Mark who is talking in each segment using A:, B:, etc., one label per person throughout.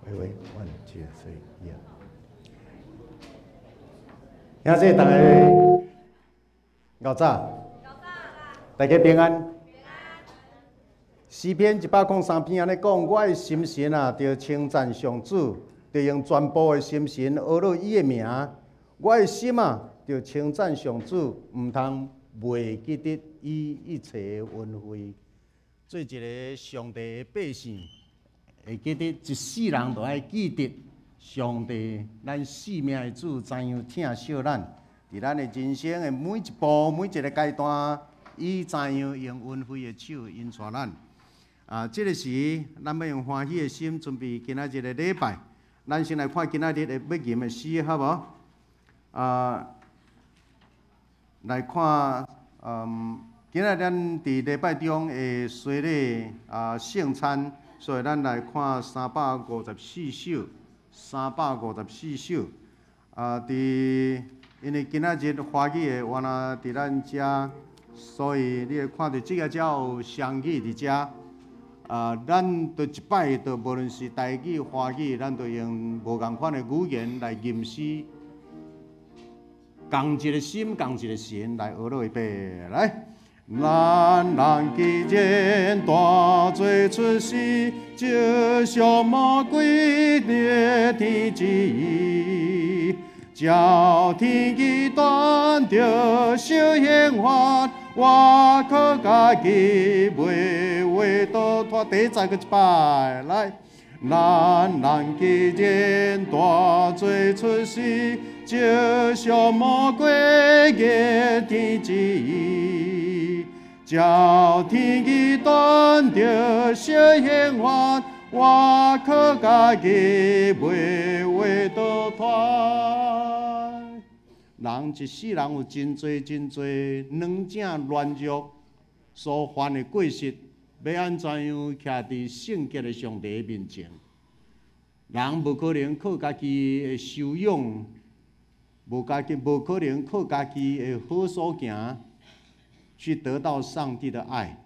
A: 喂喂，1、2、3、1。兄弟，大家午早，大家平安。诗篇103篇安尼讲，我的心神啊，着称赞上主，着用全部的心神学了伊的名。我的心啊，着称赞上主，毋通袂记得伊一切的恩惠。做一个上帝的百姓，会记得一世人都爱记得上帝，咱生命的主怎样疼惜咱，伫咱的人生的每一步、每一个阶段，伊怎样用恩惠的手引带咱。这个时，咱要用欢喜的心准备今仔日的礼拜。咱先来看今仔日的要吟的诗，好无？来看，今仔咱伫礼拜中的洗礼圣餐，所以咱来看354首，354首。因为今仔日华语的原来伫咱遮，所以你会看到即个才有双语伫遮。咱就一摆就无论是台语、华语，咱就用无共款的语言来吟诗，共一个心，共一个神来学落一遍。来，咱人既然大罪出世，就像魔鬼掠天之意，照天机断着小刑罚。我靠家己袂为倒拖，第10个一摆来。咱人既然大罪出世，就像魔鬼逆天之意，照天机断着小刑罚。我靠家己袂为倒拖。人一世人有真侪软正软弱所犯的过失，要安怎样徛伫圣洁的上帝面前？人无可能靠家己的修养，无可能靠家己的好所行去得到上帝的爱。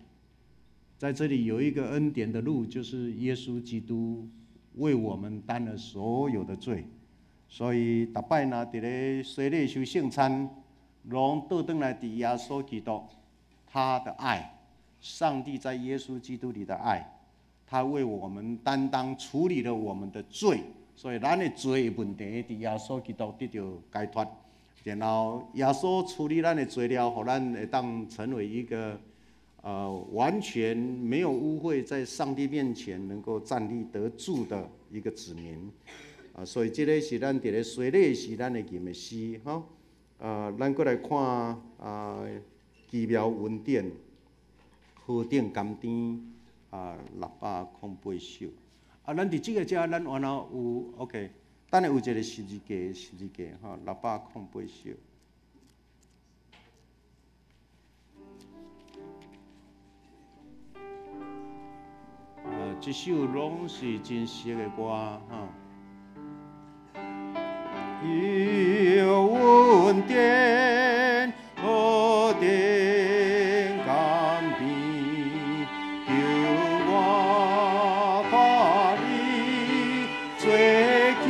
A: 在这里有一个恩典的路，就是耶稣基督为我们担了所有的罪。所以，逐摆若伫咧洗礼修圣餐，拢倒转来伫耶稣基督他的爱，上帝在耶稣基督里的爱，他为我们担当处理了我们的罪，所以咱的罪的问题伫耶稣基督得到解脱，然后耶稣处理咱的罪了，互咱会当成为一个完全没有污秽，在上帝面前能够站立得住的一个子民。所以这个是咱伫咧洗礼时咱会吟的诗，吼。咱过来看奇妙恩典，何等甘甜，608首。咱伫即个遮，咱原来有 OK， 等下有一个十字架，吼，608首。这首拢是真熟的歌，吼。有恩典，何等甘甜，叫我脱离罪气，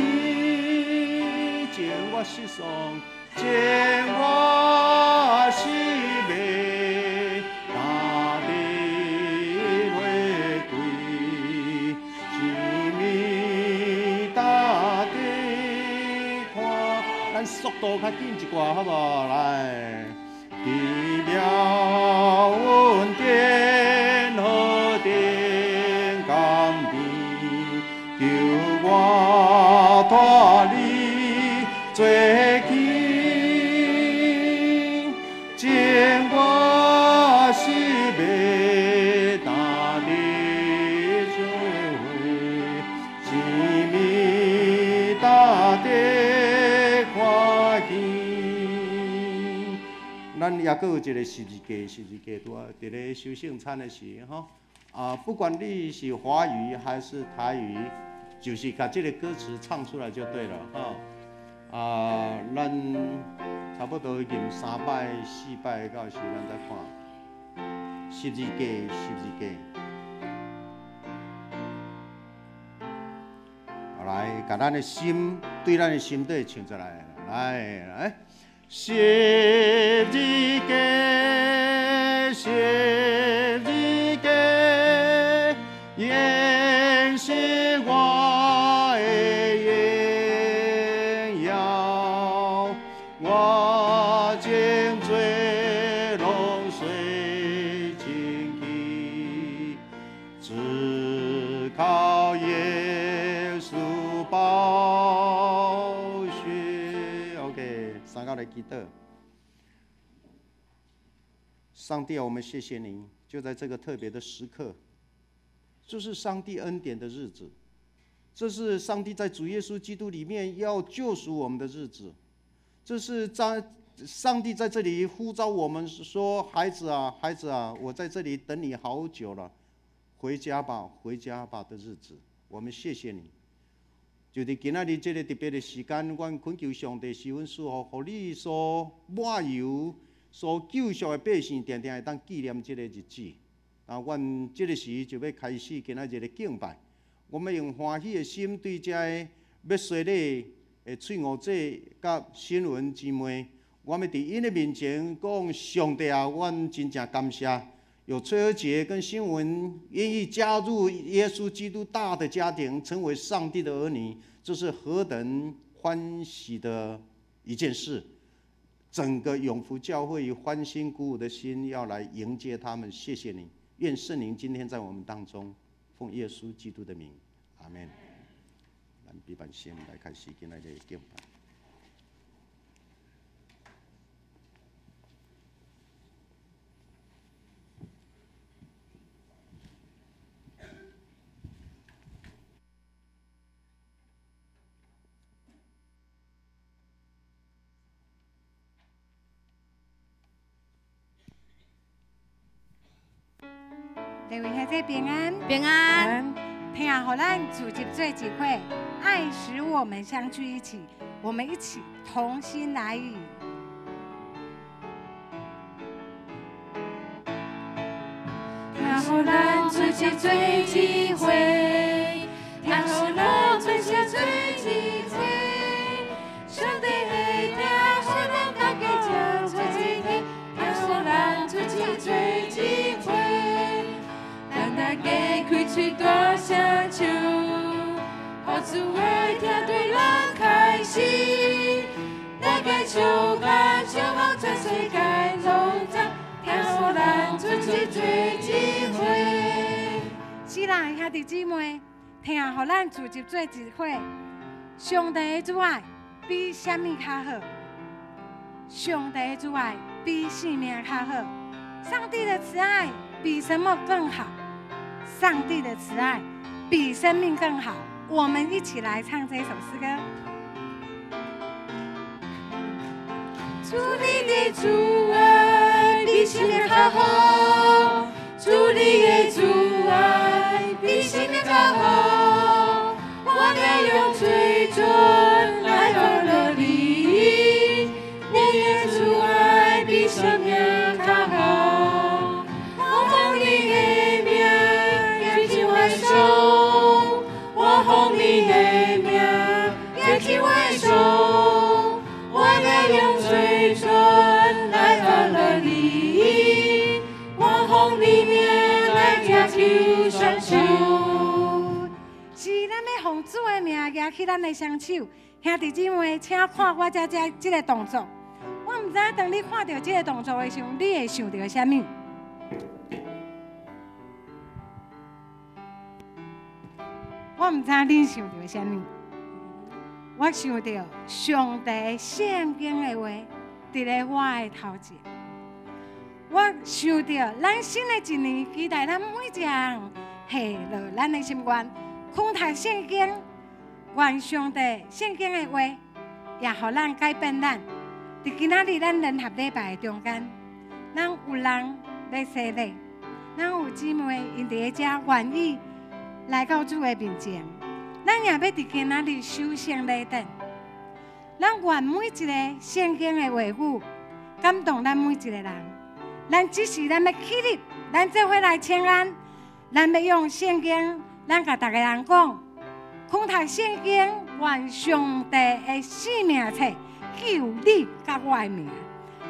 A: 将我失丧，将我失迷，大地回归，生命大地。咱速度较紧一寡，好无？来，奇妙恩典，何等甘甜，叫我脱离罪气，将我失迷，大地摧毁，生命大地。咱也阁有一个十字架拄啊，伫咧修圣餐的时吼，不管你是华语还是台语，就是把这个歌词唱出来就对了吼。咱差不多吟3摆、4摆到时，咱再看十字架。来，把咱的心对咱的心底唱出来，来，十字架，十字架，原是我的荣耀，我将罪拢随荆棘，只靠耶稣宝血。OK， 三个来祈祷。上帝啊，我们谢谢你，就在这个特别的时刻，这是上帝恩典的日子，这是上帝在主耶稣基督里面要救赎我们的日子，这是上帝在这里呼召我们说：“孩子啊，孩子啊，我在这里等你好久了，回家吧，回家吧”的日子。我们谢谢你，就在今仔日这个特别的时间，我恳求上帝十分赐福，予你所抹油、所救赎的百姓，定定会当纪念这个日子。啊，阮这个时就要开始今仔日的敬拜。我们用欢喜的心对这个要洗礼的翠娥姐甲新文姊妹，我们伫因的面前讲：上帝啊，阮真正感谢，有翠娥姐跟新文愿意加入耶稣基督大的家庭，成为上帝的儿女，这是何等欢喜的一件事！整个永福教会以欢欣鼓舞的心要来迎接他们，谢谢你。愿圣灵今天在我们当中，奉耶稣基督的名，阿门。咱闭眼先来开始今天的敬拜。
B: 各位孩子平安，
C: 平安。
B: 听好，咱组织这集会，爱使我们相聚一起，我们一起同心来语。
C: 听好，咱组织这集会，听好，咱组织这集会，上帝会听好，咱大家将做一起，听好，咱组织这集会。大家开嘴大声唱，好主爱听对人开心。大家唱啊唱好全世界拢知，听好咱出去做机会。
B: 是啦，兄弟姊妹，听好咱组织做集会，上帝的主爱比什么较好？上帝的主爱比性命较好？上帝的慈爱比什么更好？上帝的慈爱比生命更好，我们一起来唱这首诗歌。
C: 主你的主爱比生命较好，主你的主爱比生命较好，我要用最准来快乐你，你的主爱比生命较好，我奉你的名。我奉你的名，举起我手，我要用嘴唇来快乐你，我奉你名来举起双手。
B: 是咱要奉主的名举起咱的双手，兄弟姊妹，请看我这个动作。我唔知当你看到这个动作的时候，你会想到什么？我唔知你想到什么，我想到上帝圣经的话，伫咧我的头前。我想到咱新的一年，期待咱每一项下落咱的心愿，空读圣经，愿上帝圣经的话，也互咱改变咱。伫今仔日咱联合礼拜的中间，咱有人要洗礼，咱有姊妹因伫遮愿意。来到主的面前，咱也要伫今仔日守圣礼等。咱愿每一个圣经的话语感动咱每一个人。咱只是咱要起立，咱做伙来请安。咱要用圣经，咱甲大家人讲，空读读圣经，愿上帝的生命册救你甲我的命。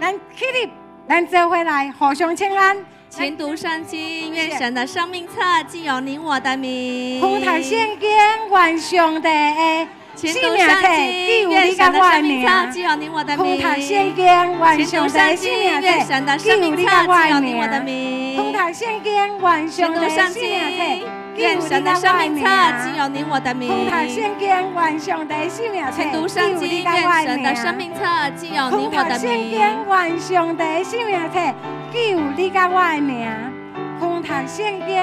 B: 咱起立，咱做伙来互相请安。
C: 勤读圣经，愿神的生命册记有你我的名。
B: 空读圣经，愿上帝的
C: 勤
B: 生命册救你甲我的命。
C: 记有你我的
B: 空
C: 名。
B: 读圣经，愿上帝的生命册救你甲我的命。空读圣经，愿上帝的生命册。
C: 愿神的生命册记有你我的名。
B: 空读圣经，愿上帝的生命册
C: 勤读圣经，愿神的生命册记有你我的名。
B: 空读圣经，愿上帝的生命册救你甲我的命。空读圣经，愿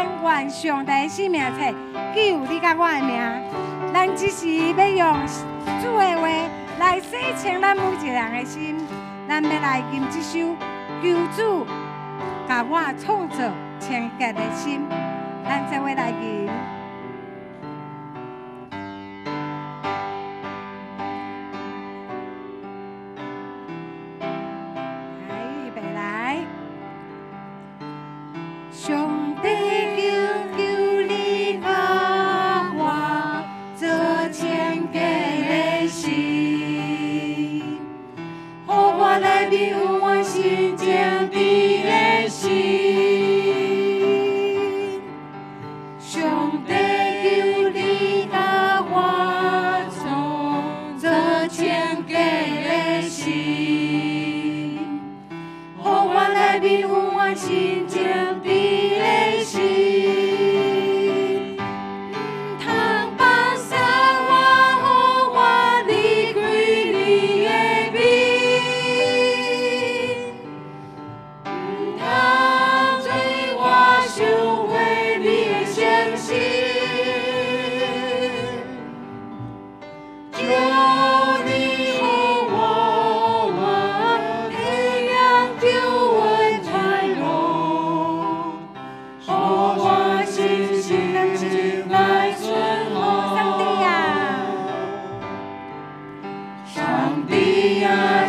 B: 上帝的生命册救你甲我的命。咱只是要用主的话来洗清咱每一个人的心。咱要来吟这首求主，甲我创造清洁的心。咱做伙来吟。来，预备来。上帝求你甲我做清洁的心，予我来庇护我心坚定的心。心坚定的心，通放下我，我离开你的面，通对我收回你的相信，求你护我，培养救我。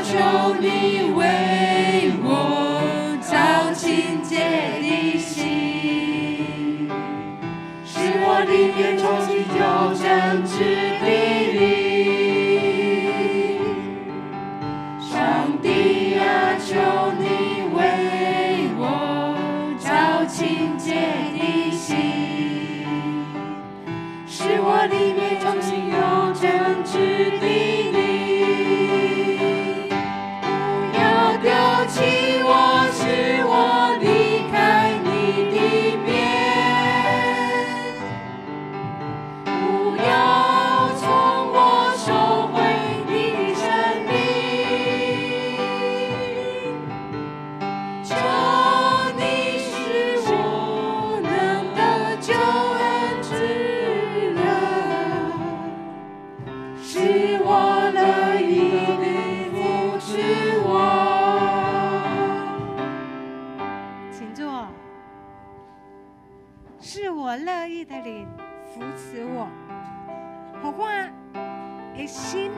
B: 求你为我造清洁的心，使我里面重新有真挚的灵。上帝啊，求你为我造清洁的心，使我里面重新有真挚的灵。丢弃我，使我离开你的面，不要从我收回你的生命，求你使我能得救恩之乐，使我乐意地扶持我。是我乐意的灵扶持我，让我的心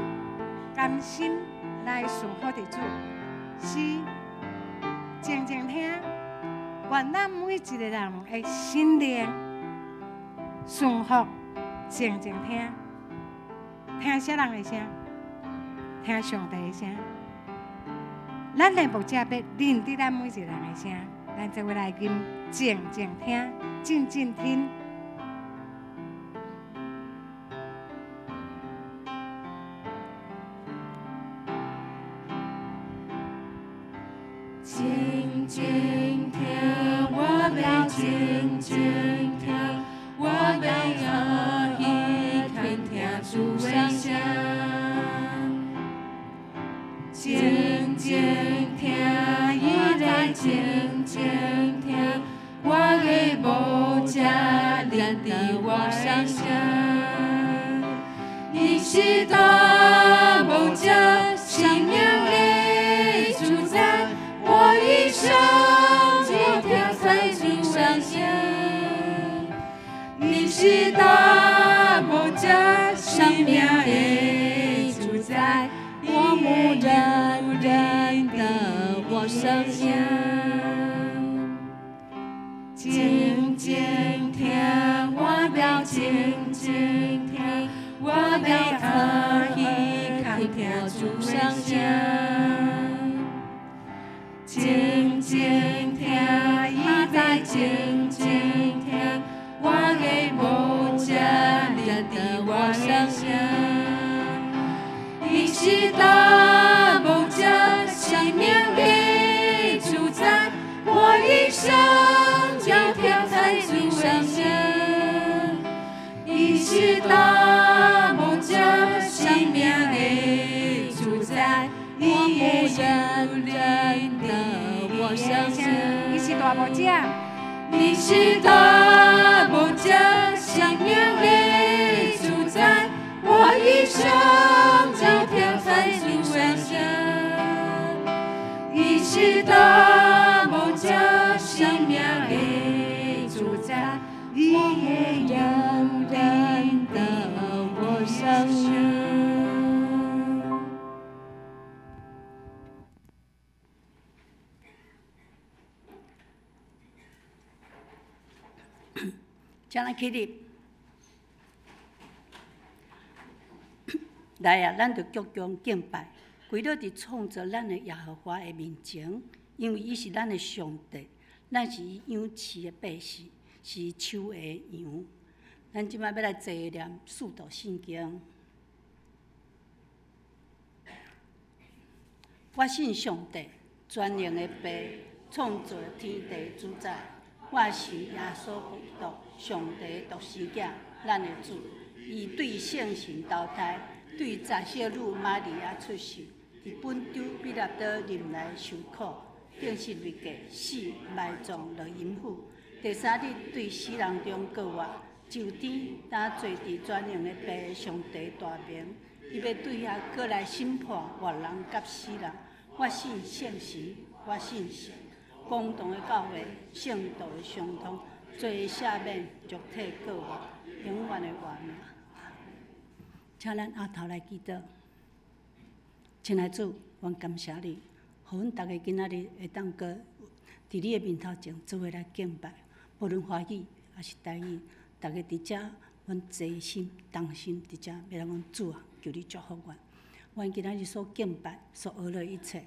B: 甘心来顺服的主。是静静听，愿咱每一个人的心灵顺服，静静听，听啥人的声，听上帝的声。咱的目者要认得咱每一个人的声，咱就会来吟，静静听。静静听，静静听，我要静静听，我要一看听主声响。静静听，一来静静听。我的目者连伫我身上，你是大目者，生命的主宰，我一生就听在主声响。你是大目者，生命的主宰，我牧人的我声响。静静听，我要静静听，我
C: 要欢喜，看听主声声。静静听，伊在静静听，我的牧者领伫我身边。伊是大牧者，生命的主宰，我一生要跳在主身边。伊是大牧者，生命的主宰。我无人认得我身边，
B: 你是大牧者，
C: 你是大牧者，生命的主宰，我一生就跳在主身边。你是大牧者，生命的主宰，你也永认得我身边。
D: 将来起立，来啊！咱就鞠躬敬拜，跪倒伫创造咱的耶和华的面前，因为伊是咱的上帝，咱是伊养饲的百姓，是伊手的羊。咱即摆要来坐念《四道圣经》。我信上帝，全能的爸，创造天地主宰。我是耶稣基督，上帝独生子，咱的主。伊对圣神投胎，对查小女玛利亚出世，伫本州彼拉多任内受苦，定是律过，死埋葬落阴府。第三日对死人中告活，就天当坐伫全能的爸上帝大名，伊要对遐过来审判活人甲死人。我信圣神，我信神。公堂的教会，圣道的相通，罪赦免，肉体过活，永远的活命。请咱后头来祈祷。亲爱的主，阮感谢你，互阮逐个今仔日会当过伫你的面头前做伙来敬拜，无论华语还是台语，逐个伫遮，阮齐心同心伫遮，要来阮主啊，求你祝福阮。阮今仔日所敬拜、所学的一切，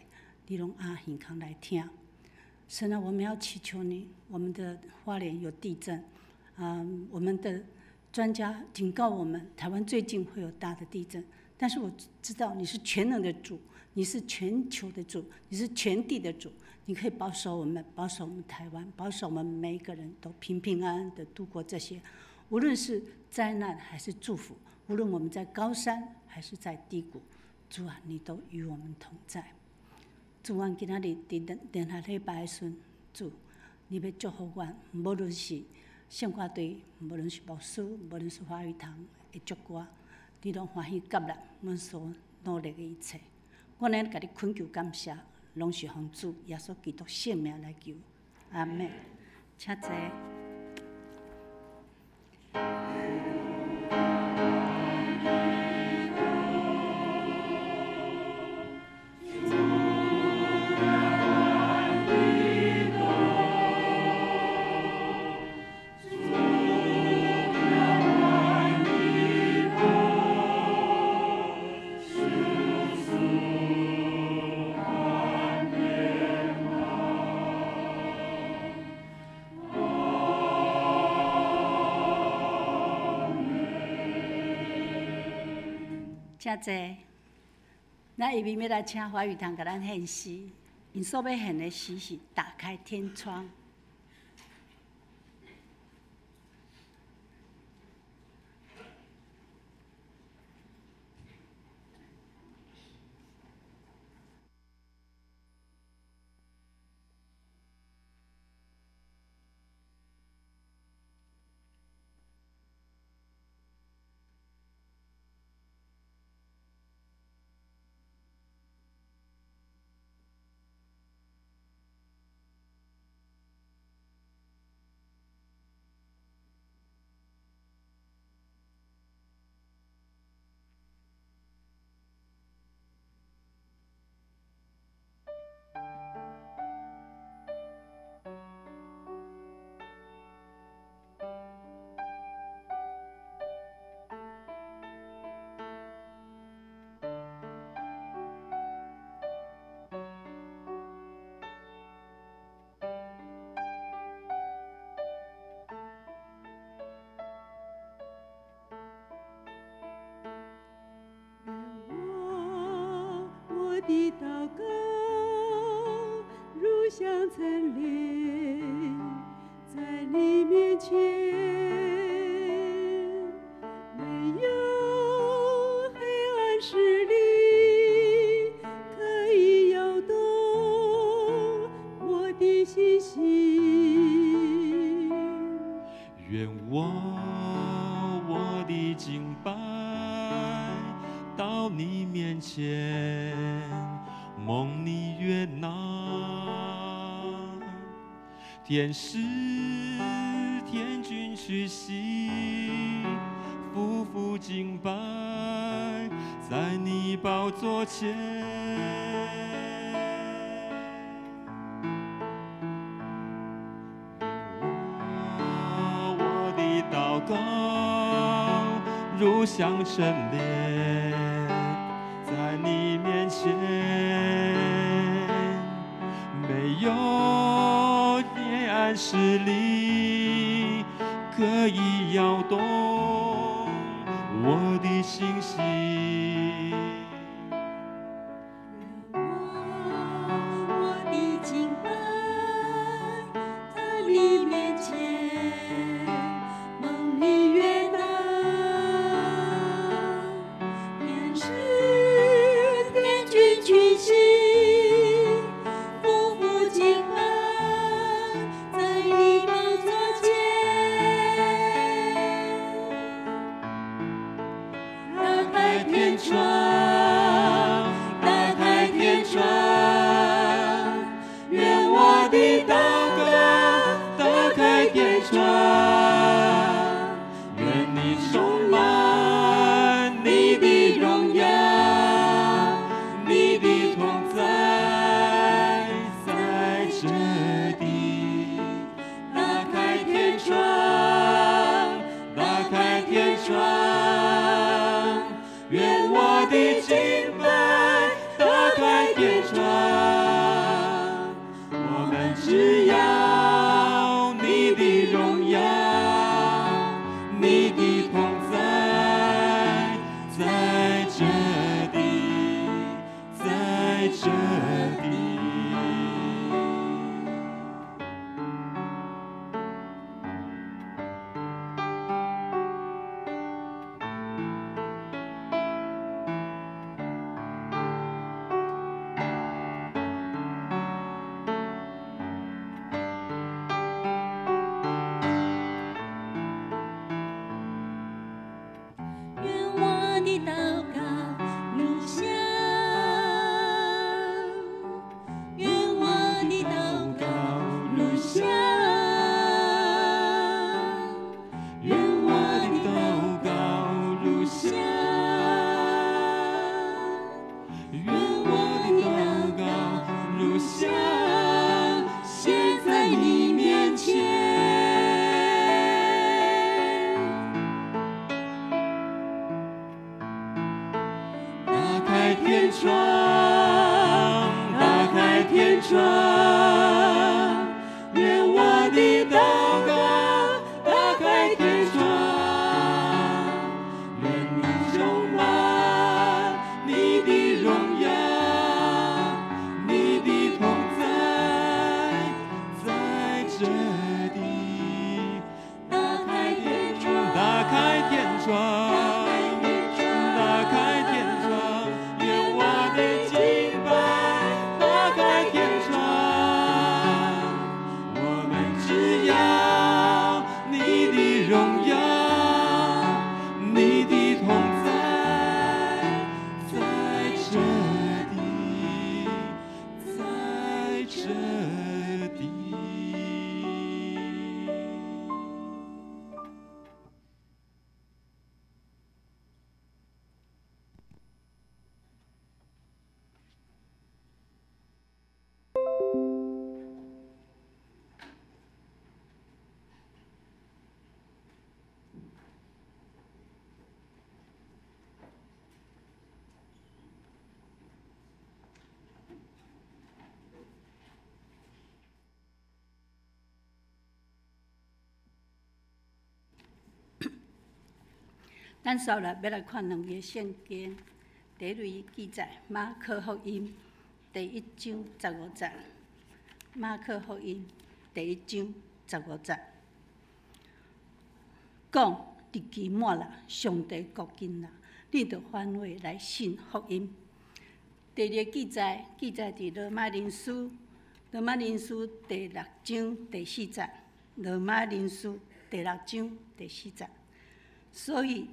D: 你拢按现空来听。神啊，我们要祈求你。我们的花莲有地震，我们的专家警告我们，台湾最近会有大的地震。但是我知道你是全能的主，你是全球的主，你是全地的主，你可以保守我们，保守我们台湾，保守我们每一个人都平平安安的度过这些，无论是灾难还是祝福，无论我们在高山还是在低谷，主啊，你都与我们同在。主，阮今仔日伫联合礼拜的时阵，主，你要祝福阮，无论是圣歌队，无论是牧师，无论是华语堂的祝歌，你拢欢喜接纳阮所努力的一切。我呢，甲你恳求感谢，拢是奉主耶稣基督圣名来求，阿门。请坐。请坐。咱下面要来请华语堂甲咱献诗，因所要献的诗是打开天窗。
C: 的祷告如香陈列在你面前，没有黑暗势力可以摇动我的信心。
E: 愿我的敬拜到你面前，蒙你悦纳，天使天君屈膝，夫妇敬拜在你宝座前。我的祷告如香陈列在你面前，没有黑暗势力可以摇动我的信心。
C: 我的敬拜在你面前，蒙你悦纳，天使天君屈膝，夫妇敬拜在你宝座前，打开天窗，打开天窗，愿我的祷告打开天窗，
E: 愿你充满你的荣耀，你的同在在这地。
C: 打开天窗，
E: 打开天窗，愿我的敬拜打开天窗，我们只要你的荣耀，你的同在在这地，在这地。
C: 愿我的祷告如香，愿我的祷告如香，愿我的祷告如香，
E: 愿我的祷告如香，
C: 献在你面前。
E: 打开天窗，打开天窗，愿我的祷告打开天窗，愿你充满你的荣耀，你的同在在这地。
C: 打开天窗，
E: 打开天窗。打开天窗，愿我的敬拜打开天窗，我们只要你的荣耀，你的同在在这地，在这地。
D: 咱稍后要来看两个圣经。第一类记载马可福音第1章15节，马可福音第1章15节，讲日期满了，上帝国近了，你着返回来信福音。第二个记载伫罗马人书第6章第4节，罗马人书第6章第4节。所以，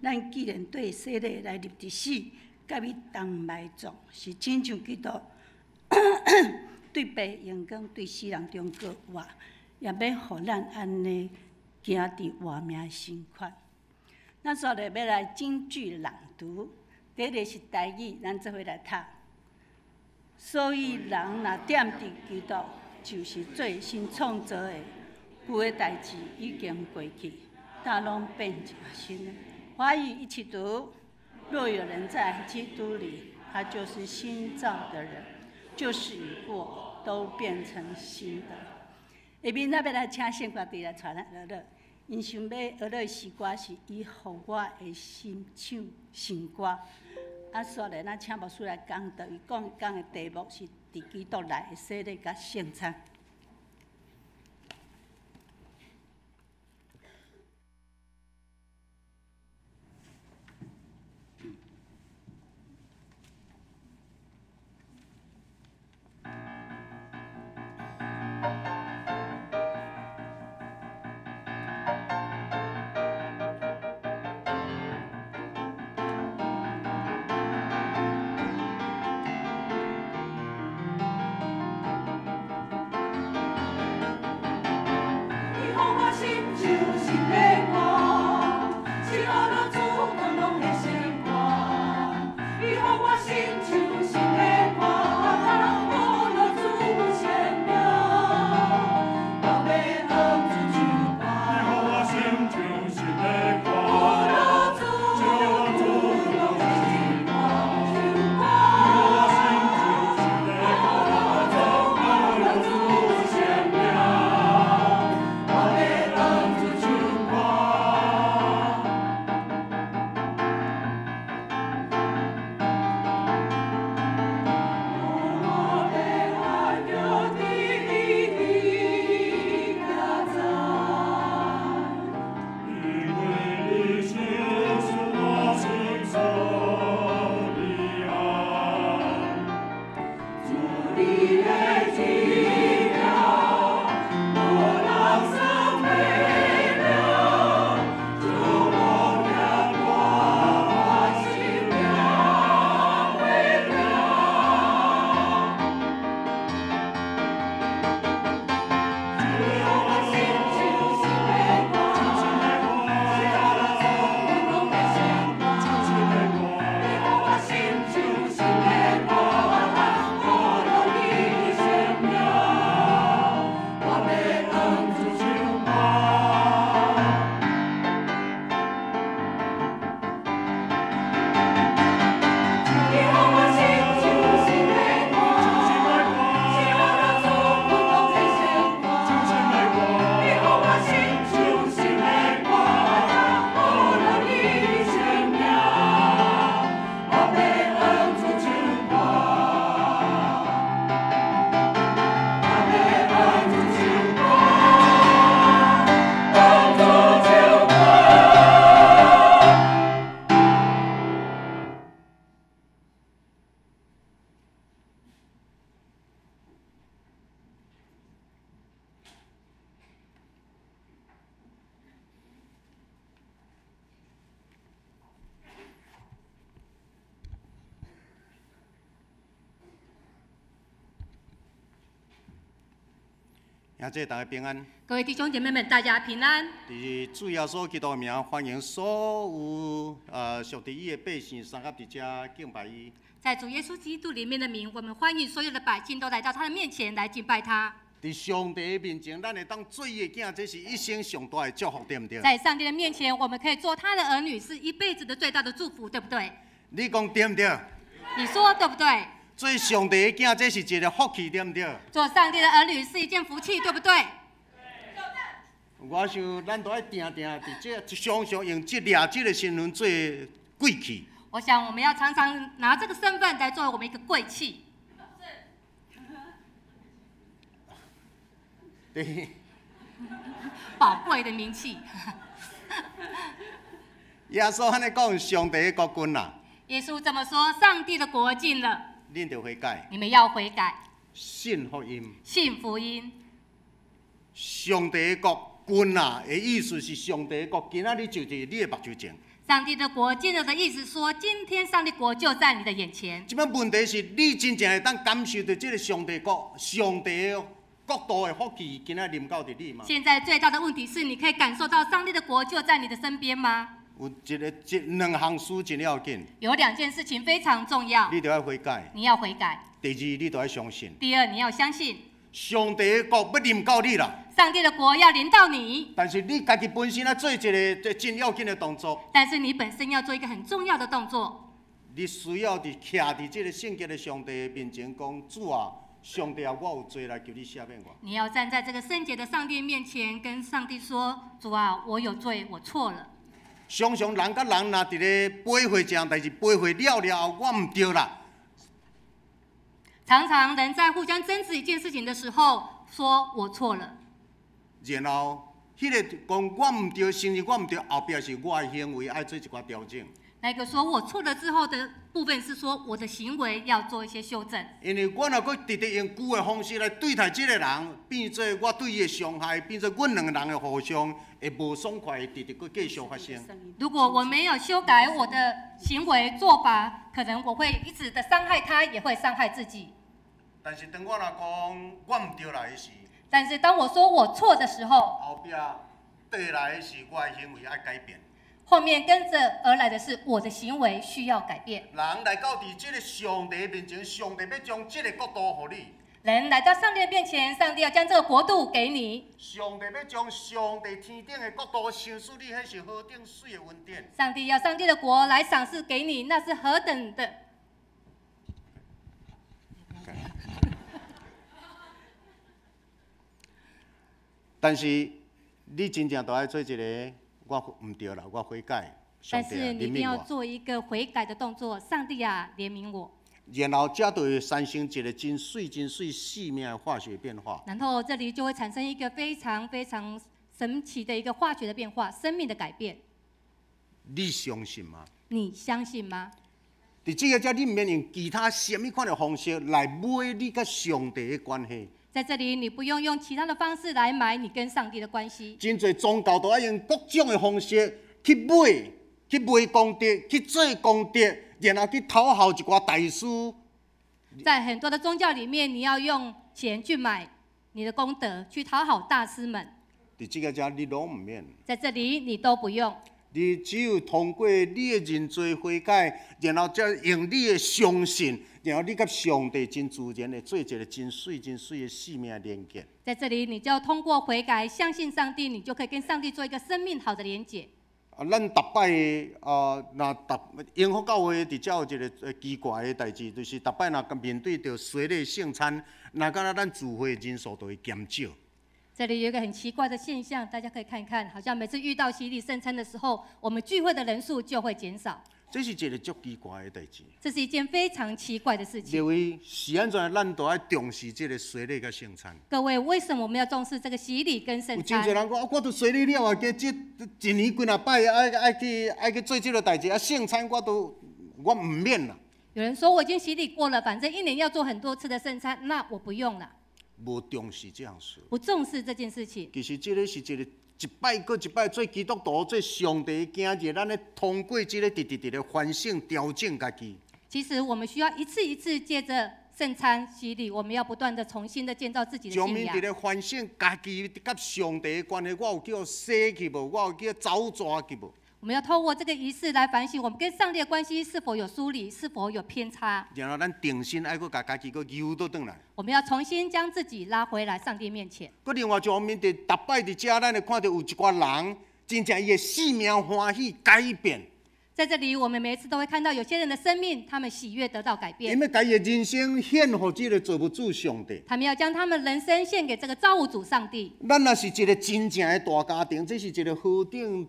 D: 咱既然对洗礼来入伫死，甲伊同埋葬，是亲像基督对白阳光对死人中过活，也要互咱安尼行伫活命生活。咱所来要来京剧朗读，第一个是台语，咱做伙来读。所以人若踮伫基督，就是做新创造的，旧的代志已经过去，大拢变成新的。华语一起读：若有人在基督里，他就是新造的人，旧事已过，都变成新的。下面咱要来请圣歌队来传咱学乐，因想要学乐的诗歌是伊互我的心唱新歌。所来，咱请牧师来讲道，伊讲的题目是伫基督内的洗礼甲圣餐。
A: 兄弟大家平安。
F: 各位弟兄姐妹们，大家平安。
A: 伫主耶稣基督的名，欢迎所有属伫伊的百姓参加伫遮敬拜伊。
F: 在主耶稣基督里面的名，我们欢迎所有的百姓都来到他的面前来敬拜他。
A: 伫上帝的面前，咱会当做伊的囝，这是一生上大的祝福，对不对？
F: 在上帝的面前，我们可以做他的儿女，是一辈子的最大的祝福，对不对？
A: 你讲对不对？
F: 你说对不对？
A: 做上帝的囝，这是一个福气，对不对？
F: 做上帝的儿女是一件福气，对不对？
A: 我想，咱都要定定伫这常常用这个身份做贵气。
F: 我想我们要常常拿这个身份来作为我们一个贵气。
A: 对，
F: 宝贵的名气。
A: 耶稣安尼讲，上帝的国君啦，
F: 耶稣这么说：上帝的国近了，
A: 恁着悔改，
F: 你们要悔改，
A: 信福音。
F: 信福音。
A: 上帝的国君啦的意思是上帝的国，今仔日就是你的目睭前。
F: 上帝的国近了的意思说，今天上帝国就在你的眼前。
A: 即摆问题是你真正会当感受到这个上帝国、上帝的国度的福气，今仔临到伫你吗？
F: 现在最大的问题是，你可以感受到上帝的国就在你的身边吗？
A: 有两项事真要紧，
F: 有2件事情非常重要，
A: 你就要悔改。
F: 你要悔改。
A: 第二，你就要相信，
F: 第二，你要相信
A: 上帝的国要临到你啦。
F: 上帝的国要临到你，
A: 但是你家己本身要做一个真要紧的动作，
F: 但是你本身要做一个很重要的动作，
A: 你需要徛伫这个圣洁的上帝面前讲：主啊，上帝啊，我有罪来求你赦免我。
F: 你要站在这个圣洁的上帝面前，跟上帝说：主啊，我有罪，我错了。
A: 常常人甲人若伫咧背会一样代志，背会了后，我毋对啦。
F: 常常人在互相争执一件事情的时候，说我错了，
A: 然后，迄个讲我毋对，甚至我毋对，后壁是我的行为爱做一寡调整。
F: 那个说我错了之后的部分是说我的行为要做一些修正。
A: 因为我若搁直直用旧的方式来对待这个人，变做我对伊的伤害，变做阮两个人的互相会无爽快，会直直搁继续发生。
F: 如果我没有修改我的行为做法，可能我会一直的伤害他，也会伤害自己。
A: 但是当我若讲我毋对来时，
F: 但是当我说我错的时候，
A: 后壁对来的是我的行为要改变。
F: 后面跟着而来的是我的行为需要改变。
A: 人来到伫这个上帝面前，上帝要将这个国度给你。
F: 人来到上帝的面前，上帝要将这个国度给你。
A: 上帝要将上帝天顶的国度赏赐你，迄是何等水的恩典。
F: 上帝要上帝的国来赏赐给你，那是何等的。
A: 但是你真正都要做一个，我毋对啦，我悔改。上
F: 但
A: 帝啊，
F: 是你一定要
A: 怜悯我。
F: 做一个悔改的动作。上帝啊，怜悯我。
A: 然后才就会产生一个真水、真水细命的化学变化。
F: 然后这里就会产生一个非常非常神奇的一个化学的变化，生命的改变。
A: 你相信吗？
F: 你相信吗？
A: 伫这个遮，你毋免用其他什么款的方式来买你甲上帝的关系。
F: 在这里，你不用用其他的方式来买你跟上帝的关系。
A: 真侪宗教都要用各种的方式去买功德，去做功德，然后去讨好一寡大师。
F: 在很多的宗教里面，你要用钱去买你的功德，去讨好大师们。
A: 伫这个遮，你拢毋免。
F: 在这里，你都不用。
A: 你只有通过你的认罪悔改，然后再用你的相信，然后你甲上帝真自然的做一个真水真水的生命连接。
F: 在这里，你就要通过悔改，相信上帝，你就可以跟上帝做一个生命好的连结。
A: 咱逐摆永福教会伫遮有一个奇怪的代志，就是逐摆若面对着洗礼圣餐，若敢若咱聚会人数就会减少。
F: 这里有一个很奇怪的现象，大家可以看一看，好像每次遇到洗礼圣餐的时候，我们聚会的人数就会减少。
A: 这是一个足奇怪的代志。
F: 这是一件非常奇怪的事情。
A: 因为是安怎，咱都要重视这个洗礼甲圣餐。
F: 各位，为什么我们要重视这个洗礼跟圣
A: 有真侪
F: 餐？
A: 人讲，我都洗礼了啊，这一年几啊摆爱去做这个代志，啊圣餐我唔免啦。
F: 有人说我已经洗礼过了，反正一年要做很多次的圣餐，那我不用了，
A: 无重视这样事。
F: 不重视这件事情。
A: 其实这个是一个一摆搁一摆做基督徒、做上帝的囝儿，咱咧通过这个直直的反省调整家己。
F: 其实我们需要一次一次借着圣餐洗礼，我们要不断的重新的建造自己的信仰
A: 上面伫。咧反省家己甲上帝的关系，我有叫洗去无？我有叫走抓去无？
F: 我们要透过这个仪式来反省我们跟上帝的关系是否有疏离，是否有偏差。
A: 然后咱定心爱搁甲家己搁游倒转来。
F: 我们要重新将自己拉回来上帝面前。
A: 搁另外一方面，伫逐摆伫遮，咱会看到有一寡人，真正伊的生命欢喜改变。
F: 在这里，我们每一次都会看到有些人的生命，他们喜悦得到改变
A: 因，为家己的人生献予这个造物主上帝。
F: 他们要将他们人生献给这个造物主上帝。
A: 咱若是一个真正的大家庭，这是一个何等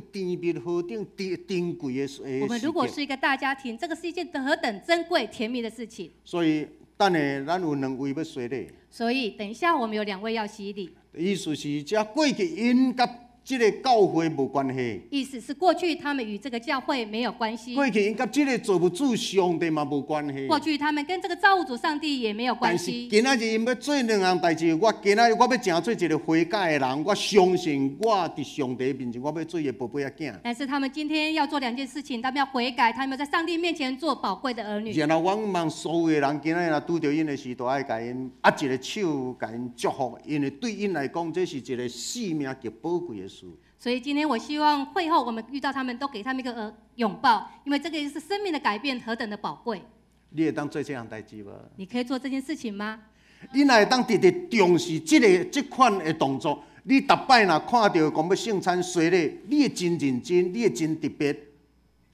A: 甜蜜、何等珍贵的事
F: 我们如果
A: 情。
F: 是一个大家庭，这个是一件何等珍贵、甜蜜的事情。
A: 所以，等下咱有2位要洗礼，
F: 所以，等一下我们有2位要洗礼，
A: 意思是这过去因甲这个教会无关系，
F: 意思是过去他们与这个教会没有关系，
A: 过去因甲这个造物主上帝嘛无关系。
F: 过去他们跟这个造物主上帝也没有关
A: 但是
F: 系。
A: 今仔日因要做2样代志，我今仔日我要成做一个悔改的人，我相信我伫上帝面前，我要做伊的宝贝仔囝。
F: 但是他们今天要做2件事情，他们要悔改，他们要在上帝面前做宝贵的儿女。
A: 然后我望所有的人，今仔日若拄着因的时，都爱甲因握一个手，甲因祝福，因为对因来讲，这是一个性命极宝贵的事。
F: 所以今天我希望会后我们遇到他们，都给他们一个拥抱，因为这个是生命的改变，何等的宝贵。
A: 你会当做这样代志无？
F: 你可以做这件事情吗？
A: 你若会当直直重视这款的动作，你逐摆若看到讲要圣餐洗礼，你会真认真，你会真特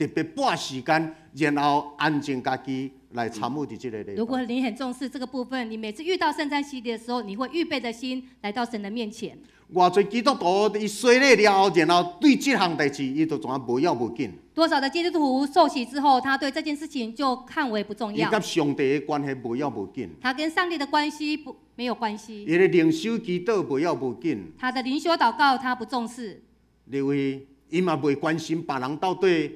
A: 别拨时间，然后安静家己来参与伫这个礼拜。
F: 如果你很重视这个部分，你每次遇到圣餐洗礼的时候，你会预备的心来到神的面前。
A: 偌侪基督徒伊洗礼了后，然后对这项代志，伊就怎啊无要无紧。
F: 多少的基督徒受洗之后，他对这件事情就看为不重要，
A: 伊甲上帝的关系无要无紧，
F: 他跟上帝的关系没有关系，
A: 伊的灵修祈祷无要无紧，
F: 他的灵修祷告他不重视，
A: 因为伊嘛袂关心别人到底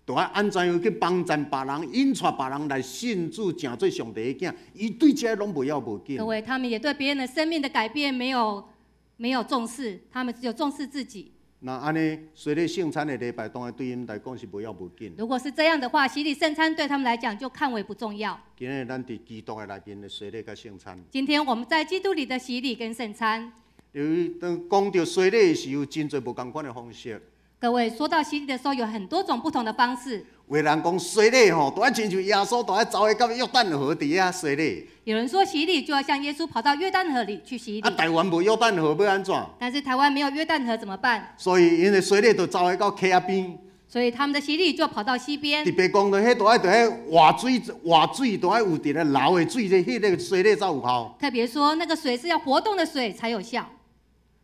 A: 就爱安怎样去帮助别人，引带别人来信主，成做上帝的囝，伊对这拢无要无紧
F: 各。位，他们也对别人的生命的改变没有重视，他们只有重视自己。
A: 那安尼洗礼圣餐的礼拜，当然对因来讲是无要无紧。
F: 如果是这样的话，洗礼圣餐对他们来讲就看为不重要。
A: 今日咱伫基督的内面的洗礼甲圣餐，
F: 今天我们在基督里的洗礼跟圣餐，
A: 由于当讲到洗礼是有真侪无共款的方式。
F: 各位说到洗礼的时候，有很多种不同的方式。
A: 有的人讲洗礼吼，都爱亲像耶稣，都爱走去到约旦河底下洗礼。
F: 有人说洗礼就要像耶稣跑到约旦河里去洗礼，
A: 台湾无约旦河要安怎？
F: 但是台湾没有约旦河怎么办？
A: 所以因的洗礼就走去到溪仔边。
F: 所以他们的洗礼就跑到溪边
A: 特。别讲到迄，都爱在活水，都爱有伫咧流的水，迄个洗礼才有效。
F: 特别说那个水是要活动的水才有效。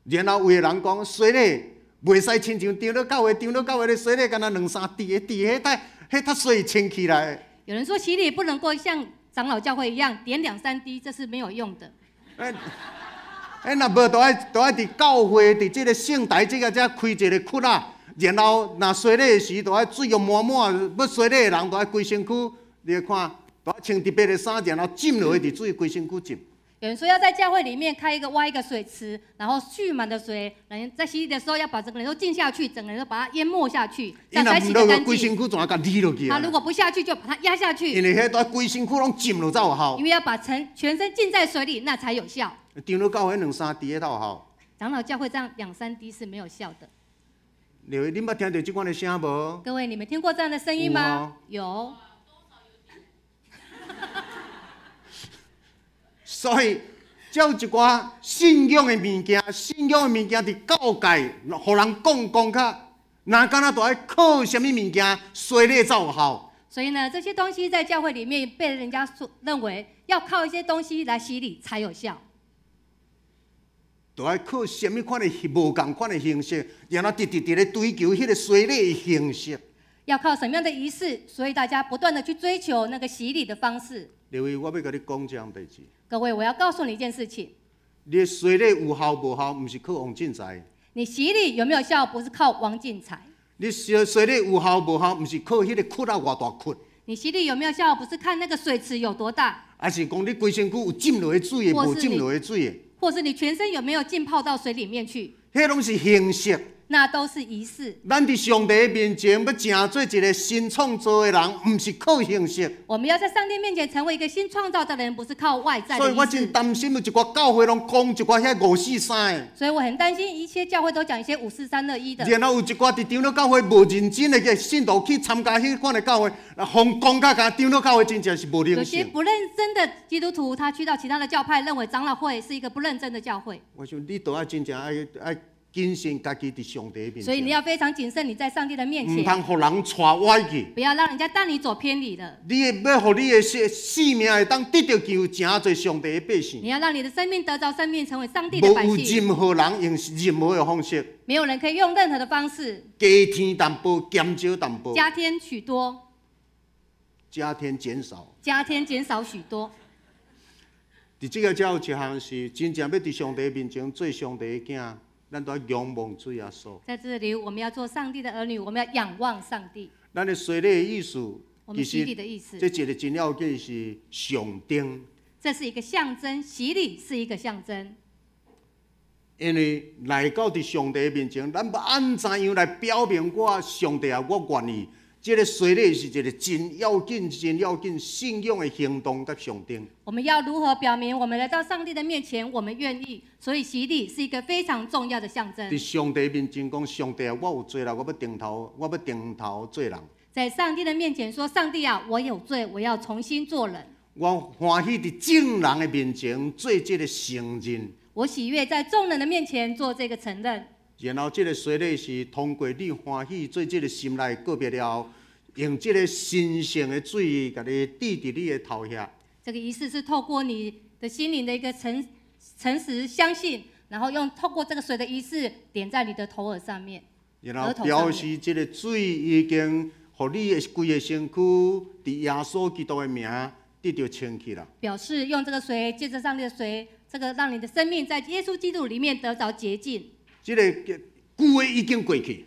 A: 然后有的人讲洗礼袂使亲像丢了到的洗礼，敢若2-3滴的滴，迄太水清起来。
F: 有人说洗礼不能够像长老教会一样点2-3滴，这是没有用的。
A: 若无都爱伫教会伫即个圣台即个遮开一个窟啊，然后若洗礼的时，都爱水用满，要洗礼的人都爱规身躯，你看，都爱穿特别的衫，然后浸落去伫水规身躯浸。
F: 有人说要在教会里面挖一个水池，然后蓄满的水，在洗礼的时候要把整个人都浸下去，整个人都把它淹没下去，这样才洗得干
A: 规身
F: 净。
A: 躯怎啊甲理落去啊？
F: 他如果不下去，就把它压下去，
A: 因为迄都爱规身躯拢浸落才有效
F: 因。为要把全身浸在水里，那才有效。
A: 张了到迄2-3滴才有效。
F: 长老教会这样2-3滴是没有效的。
A: 恁捌听到即款的声无？
F: 各位，你们听过这样的声音吗？有。
A: 所以，才有一寡信仰的物件，伫教界，互人讲较，哪敢若都爱靠什么物件洗礼才有效？
F: 所以呢，这些东西在教会里面被人家认为要靠一些东西来洗礼才有效。
A: 都爱靠什么款的无共款的形式，然后直咧追求迄个洗礼的形式。
F: 要靠什么样的仪式？所以大家不断的去追求那个洗礼的方式。
A: 因为我要甲你讲这样代志。
F: 各位，我要告诉你一件事情：
A: 你的洗礼有效无效，毋是靠王进财。
F: 你洗礼有没有效，不是靠王进财；
A: 你洗礼有效无效，毋是靠迄个窟啊偌大窟。
F: 你洗礼有没有效，不是看那个水池有多大，
A: 还是讲你规身躯有浸落去水的，无浸落去水的。
F: 或是你全身有没有浸泡到水里面去，
A: 迄拢是形式。
F: 那都是仪式。
A: 咱伫上帝面前要成做一个新创造的人，毋是靠形式。
F: 我们要在上帝面前成为一个新创造的人，不是靠外在的仪式。
A: 所以我真担心有一寡教会拢讲一寡遐543的。
F: 所以我很担心一些教会都讲一些54321的。
A: 然后有一寡伫长老教会无认真的信徒去参加迄款的教会，互讲甲长老教会真正是无灵
F: 有些
A: 性。
F: 不认真的基督徒，他去到其他的教派，认为长老会是一个不认真的教会。
A: 我想你都要真正爱谨慎家己伫上帝面前。
F: 所以你要非常谨慎，你在上帝的面
A: 唔
F: 前，
A: 通互人带歪去。
F: 不要让人家带你走偏离了。
A: 你要互你的性命会当得到救真侪上帝的百姓。
F: 你要让你的生命得着生命，成为上帝的百
A: 无有
F: 姓。
A: 任何人用任何的方式，
F: 没有人可以用任何的方式
A: 加添淡薄，减少淡薄，
F: 加添许多，
A: 加添减少。
F: 加添减少许多。
A: 伫即个才有一项是真正要伫上帝面前做上帝的囝，咱都要仰望主耶稣。
F: 在这里，我们要做上帝的儿女，我们要仰望上帝。
A: 咱的洗礼的意思，
F: 我们洗礼的意思，
A: 这一个真要紧是上灯，
F: 这是一个象征，洗礼是一个象征。
A: 因为来到伫上帝面前，咱要按怎样来表明我上帝啊，我愿意。这个洗礼是一个真要紧、真要紧信仰的行动甲上灯。
F: 我们要如何表明我们来到上帝的面前，我们愿意？所以洗礼是一个非常重要的象征。
A: 伫上帝面前讲，上帝啊，我有罪啦，我要定头做人。
F: 在上帝的面前说：“上帝啊，我有罪，我要重新做人。
A: 我欢喜伫众人的面前做这个承认。
F: 我喜悦在众人的面前做这个承认。”
A: 然后，这个洗礼是通过你欢喜做这个心内告别了，用这个神圣的水，甲你滴伫你的头下。
F: 这个仪式是透过你的心灵的一个诚实相信，然后透过这个水的仪式点在你的头额上面，
A: 然后表示这个水已经，互你的规个身躯伫耶稣基督的名得到清气了。
F: 表示用这个水，借着上帝的水，这个让你的生命在耶稣基督里面得着洁净。
A: 这个旧的已经过去，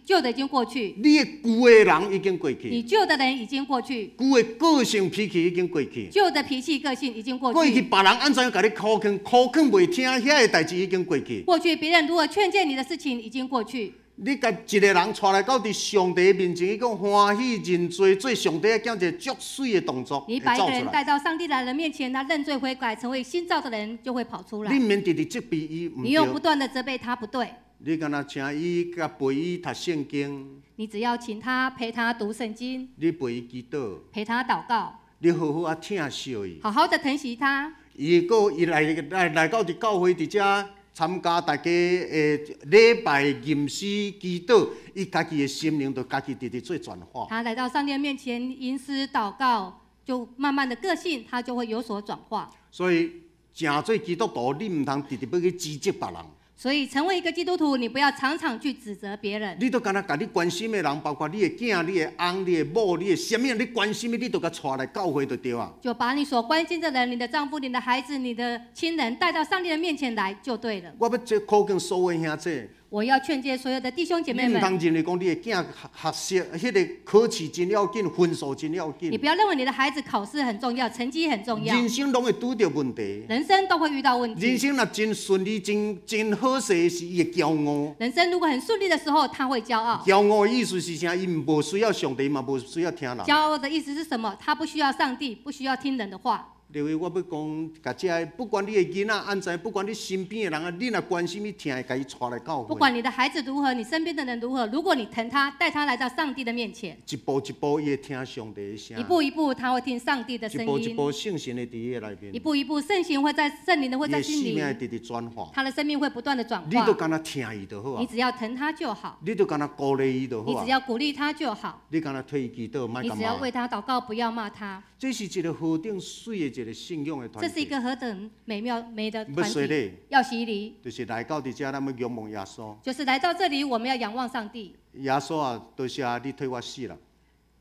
F: 旧的已经过去，
A: 你的旧的人已经过去，
F: 你旧的人已经过去，
A: 旧的个性脾气已经过去，
F: 旧的脾气个性已经过
A: 过去
F: 去。
A: 别人安怎样甲你苦劝袂听，遐个代志已经过去。
F: 过去别人如何劝诫你的事情已经过去。
A: 你甲一个人带来到伫上帝面前，伊讲欢喜认罪，做上帝的囝，一个足水的动作，
F: 你把一个人带到上帝来的面前，他认罪悔改，成为新造的人，就会跑出来。
A: 你免直直责备伊唔
F: 你又不
A: 对，
F: 断的责备他不对，
A: 你敢若请伊甲陪伊读圣经，
F: 你只要请他陪他读圣经，
A: 你陪伊祈祷，
F: 陪他祷告，
A: 你好好啊疼惜伊。
F: 好好的疼惜他。
A: 伊来到伫教会伫遮参加大家的礼拜、吟诗、祈祷，伊家己的心灵就家己直直做转化。
F: 他来到上帝的面前吟诗祷告，就慢慢的个性他就会有所转化。
A: 所以，正做基督徒，你唔通直直要去指责别人。
F: 所以成为一个基督徒，你不要常常去指责别人。
A: 你都敢若甲你关心的人，包括你的囝、你的翁、你的某、你的什么，你关心的，你都甲带来教会就对啊。
F: 就把你所关心的人，你的丈夫、你的孩子、你的亲人带到上帝的面前来就对了。
A: 我要这苦劝所有兄弟，
F: 我要劝诫所有的弟兄姐妹们，
A: 你唔通认为讲你的囝学习迄个考试真要紧，分数真要紧。
F: 你不要认为你的孩子考试很重要，成绩很重要。
A: 人生拢会拄到问题，
F: 人生都会遇到问题。
A: 人生若真顺利、真好势，是伊会骄傲。
F: 人生如果很顺利的时候，他会骄傲。
A: 骄傲的意思是啥？伊无需要上帝嘛，无需要听人。
F: 骄傲的意思是什么？他不需要上帝，不需要听人的话。
A: 另外，我要讲，甲这不管你的囡仔安怎，不管你身边的人啊，你若关心伊，听会甲伊带来教会。
F: 不管你的孩子如何，你身边的人如何，如果你疼他，带他来到上帝的面前，
A: 一步一步，伊会听上帝的声。
F: 一步一步，他会听上帝的声音。
A: 一步一步，圣神的伫伊的内面。
F: 一步一步，圣灵会在心里，
A: 伊的生命会直直转化。
F: 他的生命会不断的转化。
A: 你都敢若听伊就好啊。
F: 你只要疼他就好。
A: 你都敢若鼓励伊就好啊。
F: 你只要鼓励他就好。
A: 你敢若替伊祈祷，莫干
F: 你只要
A: 嘛？
F: 为他祷告，不要骂他。
A: 这是一个何等水的一个信仰的团体。
F: 这是一个何等美的
A: 要
F: 团体
A: 洗礼。
F: 要洗礼，
A: 就是来到伫遮，咱要仰望耶稣。
F: 就是来到这里，我们要仰望上帝。
A: 耶稣啊，多谢你替我死了。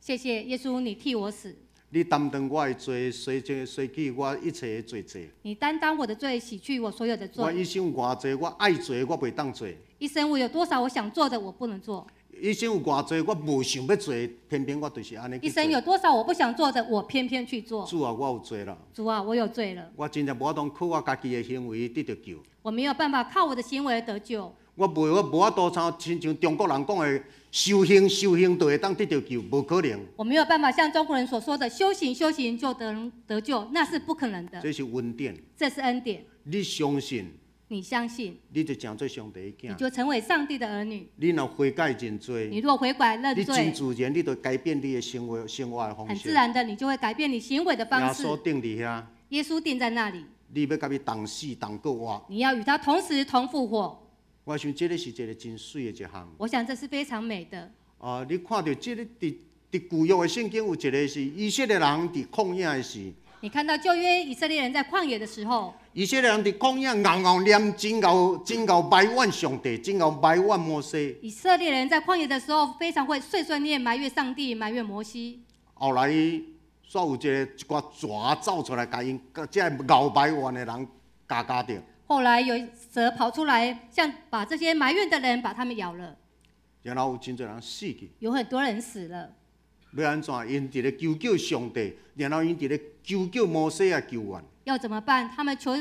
F: 谢谢耶稣，你替我死。
A: 你担当我的罪，洗去我一切的罪责。
F: 你担当我的罪，洗去我所有的
A: 我
F: 罪。
A: 一生有偌济我爱做的，我袂当做；
F: 一生我有多少我想做的，我不能做。
A: 一生有偌济我无想要做的，偏偏我就是安尼去做。
F: 一生有多少我不想做的，我偏偏去做。
A: 主啊，我有罪了。
F: 主啊，我有罪了。
A: 我真正无法度靠我家己的行为得到救。
F: 我没有办法靠我的行为得救。
A: 我无法度像中国人讲的修行就会当得到救，无可能。
F: 我没有办法像中国人所说的修行就得救，那是不可能的。
A: 这是恩典。
F: 这是恩典。
A: 你相信，
F: 你相信，
A: 你就成做上帝的
F: 你
A: 囝。
F: 就成为上帝的儿女。
A: 你若悔改认罪，
F: 你若悔改认
A: 你
F: 罪
A: 真，自然你就改变你的生活的方式。
F: 很自然的，你就会改变你行为的
A: 耶
F: 方式。
A: 稣定伫遐，
F: 耶稣定在那里，
A: 你要甲伊同死同过活。
F: 你要与他同时同复活。
A: 我想这个是一个真水的一项。
F: 我想这是非常美的。
A: 你看到这个伫旧约的圣经有一个是以色列人伫旷野的时，
F: 你看到旧约以色列人在旷野的时候，
A: 以色列人伫旷野熬念，真熬埋怨上帝，真熬埋怨摩西。
F: 以色列人在旷野的时候非常会碎碎念，埋怨上帝，埋怨摩西。
A: 后来，煞有一寡蛇走出来，甲因这熬埋怨的人咬着。
F: 后来有蛇跑出来，像把这些埋怨的人把他们咬了，
A: 然后有真侪人死去。
F: 有很多人死了。
A: 要安怎？因伫咧求救上帝，然后因伫咧求救摩西啊救援。
F: 要怎么办？他们求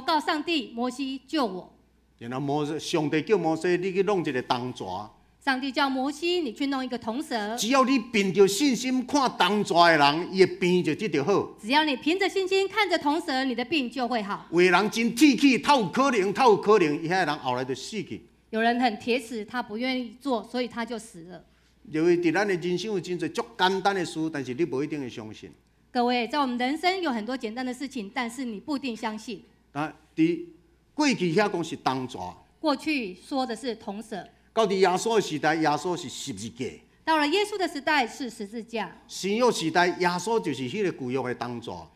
F: 告上帝，摩西救我。
A: 然后上帝叫摩西，你去弄一个铜蛇。
F: 上帝叫摩西，你去弄一个铜蛇。
A: 只要你凭着信心看铜蛇的人，伊的病就得着好。
F: 只要你凭着信心看着铜蛇，你的病就会好。
A: 有的人真铁气，他有可能，伊遐人后来就死去。
F: 有人很铁齿，他不愿意做，所以他就死了。
A: 因为伫咱的人生有真侪足简单的事，但是你无一定会相信。
F: 各位，在我们人生有很多简单的事情，但是你不一定相信。
A: 啊，伫过去遐讲是铜蛇，
F: 过去说的是铜蛇，
A: 到伫耶稣的时代，耶稣是十字架；
F: 到了耶稣的时代是十字架。
A: 新约时代，耶稣就是迄个旧约的铜蛇。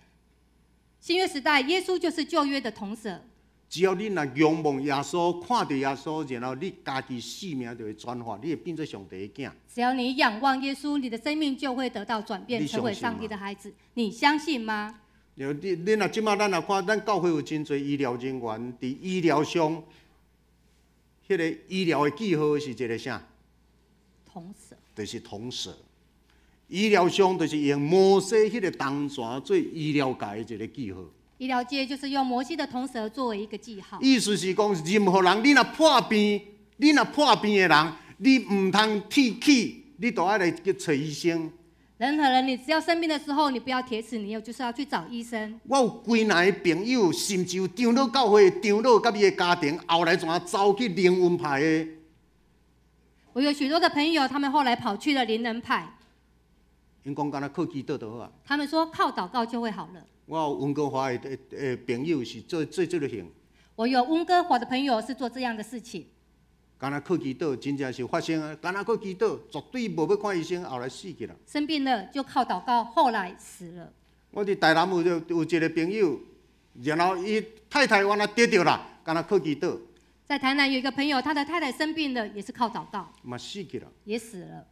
F: 新约时代，耶稣就是旧约的铜蛇。
A: 只要你若仰望耶稣，看到耶稣，然后你家己性命就会转化，你会变做上帝的囝。
F: 只要你仰望耶稣，你的生命就会得到转变，成为上帝的孩子。你相信吗？
A: 你若即马咱若看，咱教会有真侪医疗人员，伫医疗上，迄个医疗的记号是一个啥？
F: 铜蛇。
A: 就是铜蛇。医疗上就是用摩西迄个铜蛇做医疗界的一个记号。
F: 医疗界就是用摩西的铜蛇作为一个记号。
A: 意思是讲，任何人你若破病的人，你唔通铁气，你都要来找医生。
F: 任何人，你只要生病的时候，你不要铁齿，你就是要去找医生。
A: 我有几男的朋友，甚至有长老教会长老甲伊的家庭，后来怎走去灵恩派的？
F: 我有许多的朋友，他们后来跑去了灵恩派。
A: 因讲敢若靠祈祷就好啊。
F: 他们说靠祷告就会好了。
A: 我有温哥华的朋友是做这个行。
F: 我有温哥华的朋友是做这样的事情。
A: 敢若靠祈祷，真正是发生啊！敢若靠祈祷，绝对无要看医生，后来死去了。
F: 生病了就靠祷告，后来死了。
A: 我伫台南有一个朋友，然后伊太太原来得着啦，敢若靠祈祷。
F: 在台南有一个朋友，他的太太生病了，也是靠祷告，
A: 嘛死去了，
F: 也死了。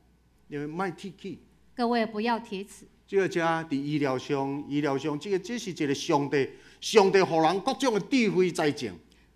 A: 因为莫铁气。
F: 各位不要铁齿。
A: 这个遮伫医疗上，这是一个上帝互人各种的智慧才情。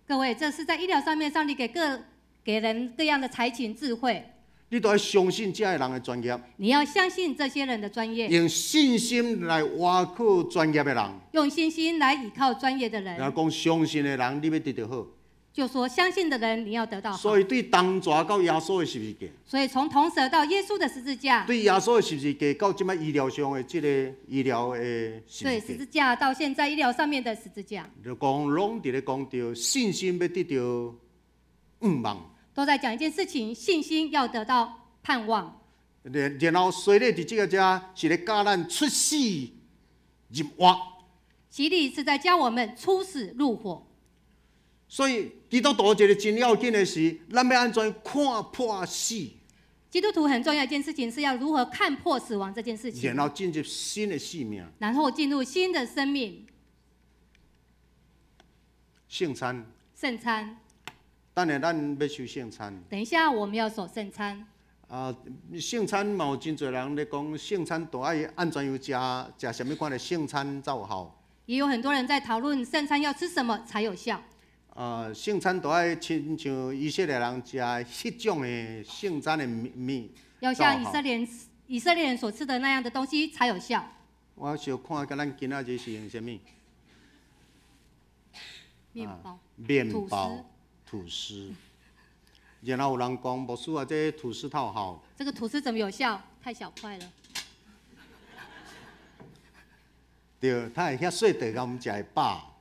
F: 各位，这是在医疗上面，上帝给人各样的才情智慧。
A: 你都要相信这个人的专业。
F: 你要相信这些人的专业。
A: 用信心来挖靠专业的人。
F: 用信心来依靠专业的人。
A: 然后讲相信的人，你要得到好。
F: 就说相信的人，你要得到好。
A: 所以对铜蛇到耶稣的十字架。
F: 所以从铜蛇到耶稣的十字架。
A: 对耶稣的十字架到即摆医疗上的这个医疗的十字架。
F: 对十字架到现在医疗上面的十字架。
A: 就讲拢伫咧讲到信心要得到望。
F: 都在讲一件事情，信心要得到盼望。
A: 然后洗礼伫这个遮是咧教咱出死入活。
F: 洗礼是在教我们出死入活。
A: 所以基督徒一个真要紧的是，咱要安怎看破死。
F: 基督徒很重要一件事情是要如何看破死亡这件事情。
A: 然后进入新的生命。
F: 然后进入新的生命。
A: 圣餐。
F: 圣餐。
A: 等下咱要守圣餐。
F: 等一下我们要守圣餐。
A: 圣餐嘛有真侪人咧讲，圣餐都爱安怎样食什么款的圣餐才有效。
F: 也有很多人在讨论圣餐要吃什么才有效。
A: 圣餐都爱亲像以色列人食迄种的圣餐的面，
F: 要像以色列人所吃的那样的东西才有效。
A: 我想看，甲咱今仔日是用什么？
F: 面
A: 包、吐司。然后有人讲，牧师啊，这吐司套好。
F: 这个吐司怎么有效？太小块了。
A: 对，它会遐细块，甲我们食会饱。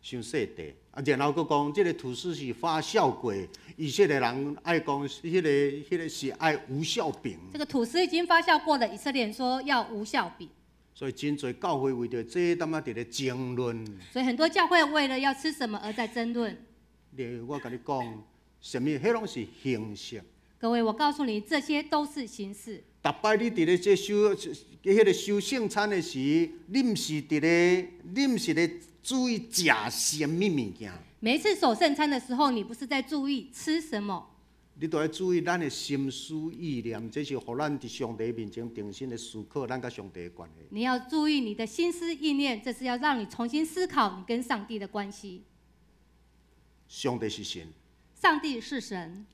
A: 伤细块，然后佫讲，这个吐司是发酵过，以色列人爱讲，迄个是爱无酵饼。
F: 这个吐司已经发酵过了，以色列人说要无酵饼。
A: 所以真侪教会为着这，他妈伫咧争论。
F: 所以很多教会为了要吃什么而在争论。
A: 我甲你讲，什么？迄拢是形式。
F: 各位，我告诉你，这些都是形式。
A: 逐摆你伫咧这迄个收圣餐的时，你毋是咧注意食什么物件？
F: 每一次守圣餐的时候，你不是在注意吃什么，
A: 你都要注意咱的心思意念，这是互咱伫上帝面前定心的思考，咱甲上帝的关系。
F: 你要注意你的心思意念，这是要让你重新思考你跟上帝的关系。
A: 上帝是神，
F: 上帝是神，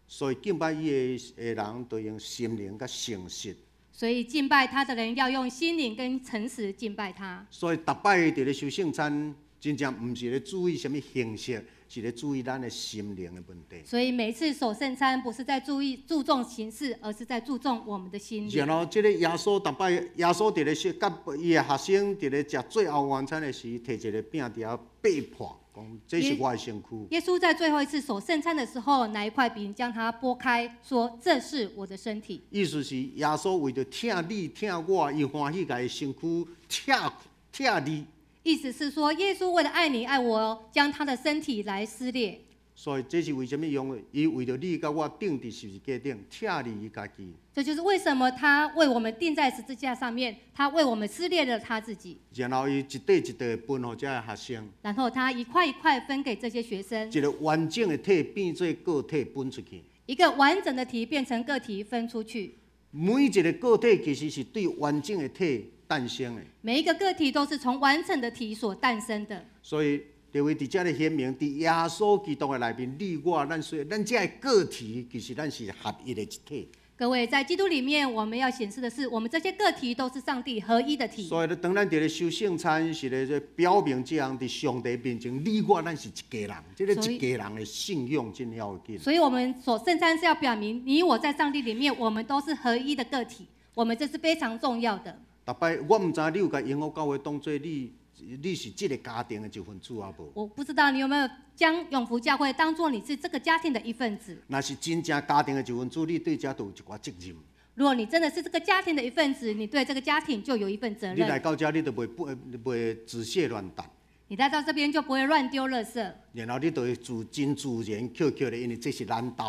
A: 所以敬拜伊的人，都用心灵甲诚实。
F: 所以敬拜他的人要用心灵跟诚实敬拜他。
A: 所以逐摆伫咧收圣餐，真正毋是咧注意什么形式，是咧注意咱的心灵的问题。
F: 所以每一次守圣餐，不是在注重形式，而是在注重我们的心灵。
A: 然后，即个耶稣逐摆，耶稣伫咧甲伊的学生伫咧食最后晚餐的时，摕一个饼伫遐掰破，讲这是我的身躯。
F: 耶稣在最后一次守圣餐的时候，拿一块饼将它剥开，说：“这是我的身体。”
A: 意思是耶稣为着疼你疼我，伊欢喜甲伊身躯疼你。
F: 意思是说，耶稣为了爱你爱我，将他的身体来撕裂。
A: 所以这是为什么用伊为着你甲我钉伫十字架顶，疼你伊家己。
F: 这就是为什么他为我们钉在十字架上面，他为我们撕裂了他自己。
A: 然后伊一块一块分互这些学生，
F: 然后他一块一块分给这些学生，
A: 一个完整的体变做个体分出去。
F: 一个完整的题变成个体分出去。
A: 每一个个体其实是对完整的体诞生的。
F: 每一个个体都是从完整的体所诞生的。
A: 所以，各位伫遮咧显明，伫耶稣基督的内面，你我咱这个个体，其实咱是合一的一体。
F: 各位，在基督里面，我们要显示的是，我们这些个体都是上帝合一的体。
A: 所以，当咱伫咧收圣餐，是咧表明这样伫上帝面前，你我咱是一家人，这个一家人的信仰真要紧。
F: 所以我们守圣餐是要表明，你我在上帝里面，我们都是合一的个体，我们这是非常重要的。
A: 逐摆，我毋知你有甲永福教会当做你是这个家庭的一份子啊无？
F: 我不知道你有没有将永福教会当作你是这个家庭的一份子。
A: 若是真正家庭的一份子，你对遮都有一寡责任。
F: 如果你真的是这个家庭的一份子，你对这个家庭就有一份责任。
A: 你来到遮，你就袂自卸乱弹。
F: 你来到这边就不会乱丢垃圾。
A: 然后你就会真自然悄悄的，因为这是咱家。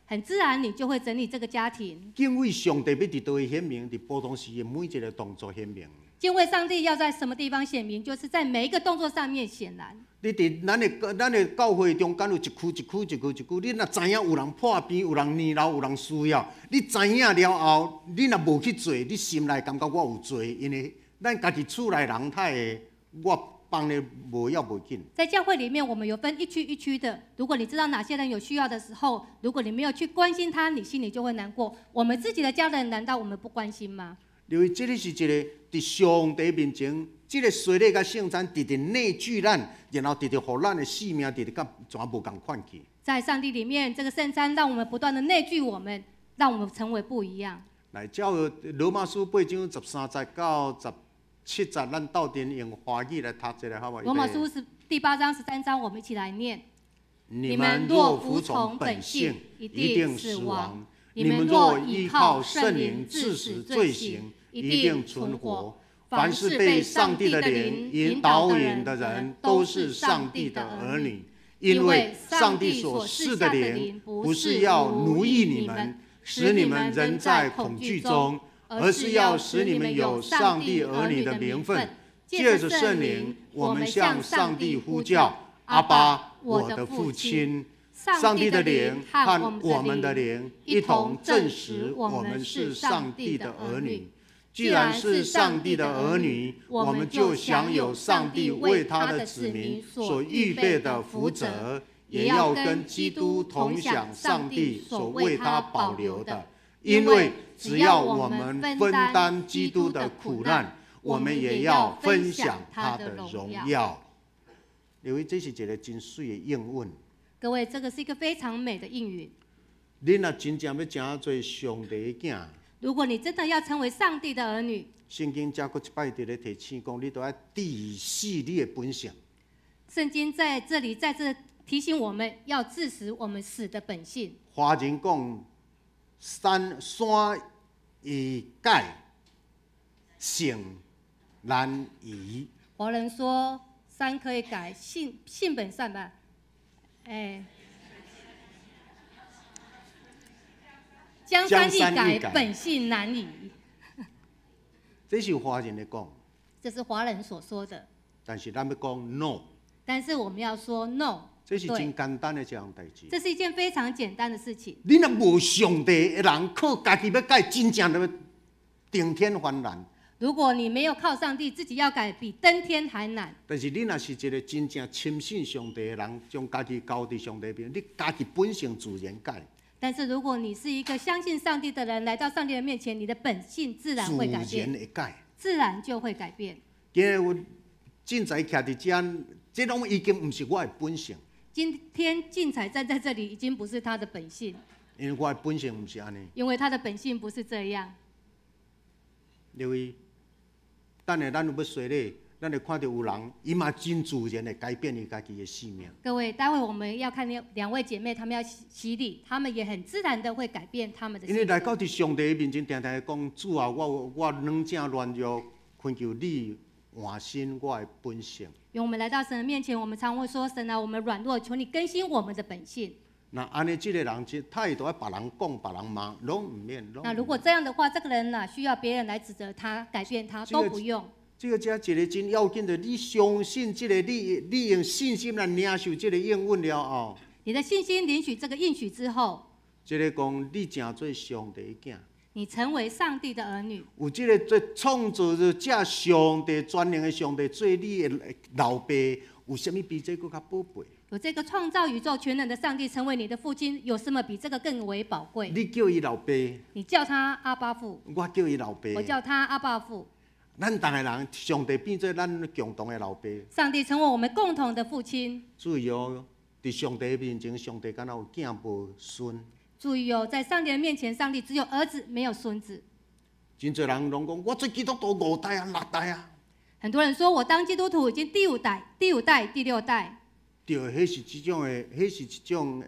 F: 很自然，你就会整理这个家庭。
A: 敬畏上帝要伫倒位显明，伫普通时的每一个动作显明。
F: 敬畏上帝要在什么地方显明，就是在每一个动作上面显然。
A: 你伫咱的教会中间有一区，你若知影有人破病、有人年老、有人需要，你知影了后，你若无去做，你心内感觉我有做，因为咱家己厝内人太的，我帮你无要无紧。
F: 在教会里面，我们有分一区一区的。如果你知道哪些人有需要的时候，如果你没有去关心他，你心里就会难过。我们自己的家人，难道我们不关心吗？
A: 因为这个是一个伫上帝面前，这个洗礼甲圣餐直直内聚咱，然后直直互咱的性命直直甲全无共款去。
F: 在上帝里面，这个圣餐让我们不断的内聚我们，让我们成为不一样。
A: 来，照罗马书8章13节到17节，咱斗阵用华语来读一下，好不好？
F: 罗马书是第8章13章，我们一起来念：
A: 你们若服从本性，一定死亡；你们若依靠圣灵致死罪行，一定存活。凡是被上帝的灵引导的人，都是上帝的儿女。因为上帝所赐的灵，不是要奴役你们，使你们仍在恐惧中，而是要使你们有上帝儿女的名分。借着圣灵，我们向上帝呼叫：阿爸，我的父亲。上帝的灵和我们的灵一同证实我们是上帝的儿女。既然是上帝的儿女，我们就享有上帝为他的子民所预备的福泽，也要跟基督同享上帝所为他保留的。因为只要我们分担基督的苦难，我们也要分享他的荣耀。因为这是一个真水的应允。
F: 各位，这个是一个非常美的应允。
A: 你若真正要成做上帝的囝，
F: 如果你真的要成为上帝的儿女，
A: 圣经再搁一摆伫咧提醒讲，你都要治死你的本性。
F: 圣经在这里再次提醒我们要致死我们死的本性。
A: 华人讲山易改，性难移。
F: 华人说山可以改，性本善吧，江山易改，本性难移。
A: 这是华人咧讲，
F: 这是华人所说的。
A: 但是咱要讲 no，
F: 但是我们要说 no，
A: 这是真简单的一样代志。
F: 这是一件非常简单的事情。
A: 你若无上帝的人，靠家己要改，真正就顶天翻难。
F: 如果你没有靠上帝，自己要改比登天还难。
A: 但是你若是一个真正深信上帝的人，将家己交伫上帝边，你家己本性自然改。
F: 但是如果你是一个相信上帝的人，来到上帝的面前，你的本性自然会改变，
A: 自然会改，
F: 自然就会改变。
A: 今日我进在徛伫遮，这拢已经毋是我的本性。
F: 今天进彩站在这里，已经不是他的本性，
A: 因为我的本性毋是安尼。
F: 因为他的本性不是这样。
A: 因为等下咱有要说咧，咱会看到有人，伊嘛真自然的改变伊家己的性命。
F: 各位，待会我们要看两位姐妹，她们要洗礼，她们也很自然的会改变她们的性格。
A: 因为来到伫上帝的面前，常常讲主啊，我软正软弱，恳求你换新我的本性。
F: 因为我们来到神的面前，我们常会说：神啊，我们软弱，求你更新我们的本性。
A: 那安尼，这个人他都爱别人讲、别人骂，拢唔免。
F: 那如果这样的话，这个人哪需要别人来指责他、改变他，都不用。
A: 这个一个真要紧的，你相信这个你用信心来领受这个应允了后，
F: 你的信心领取这个应许之后，
A: 这个讲你成做上帝的囝。
F: 你成为上帝的儿女，
A: 有这个做创造着这上帝全能的上帝做你的老爸，有啥物比这更较宝贝？
F: 有这个创造宇宙全能的上帝成为你的父亲，有什么比这个更为宝贵？
A: 你叫伊老爸，
F: 你叫他阿爸父，
A: 我叫伊老爸，
F: 我叫他阿爸父。
A: 咱逐个人，上帝变做咱共同的老爸。
F: 上帝成为我们共同的父亲。
A: 注意哦，伫上帝面前，上帝敢若有囝无孙。
F: 注意哦，在上帝的面前，上帝只有儿子，没有孙子。
A: 真侪人拢讲，我做基督徒5代啊、6代啊。
F: 很多人说我当基督徒已经第5代、第6代。
A: 对，迄是一种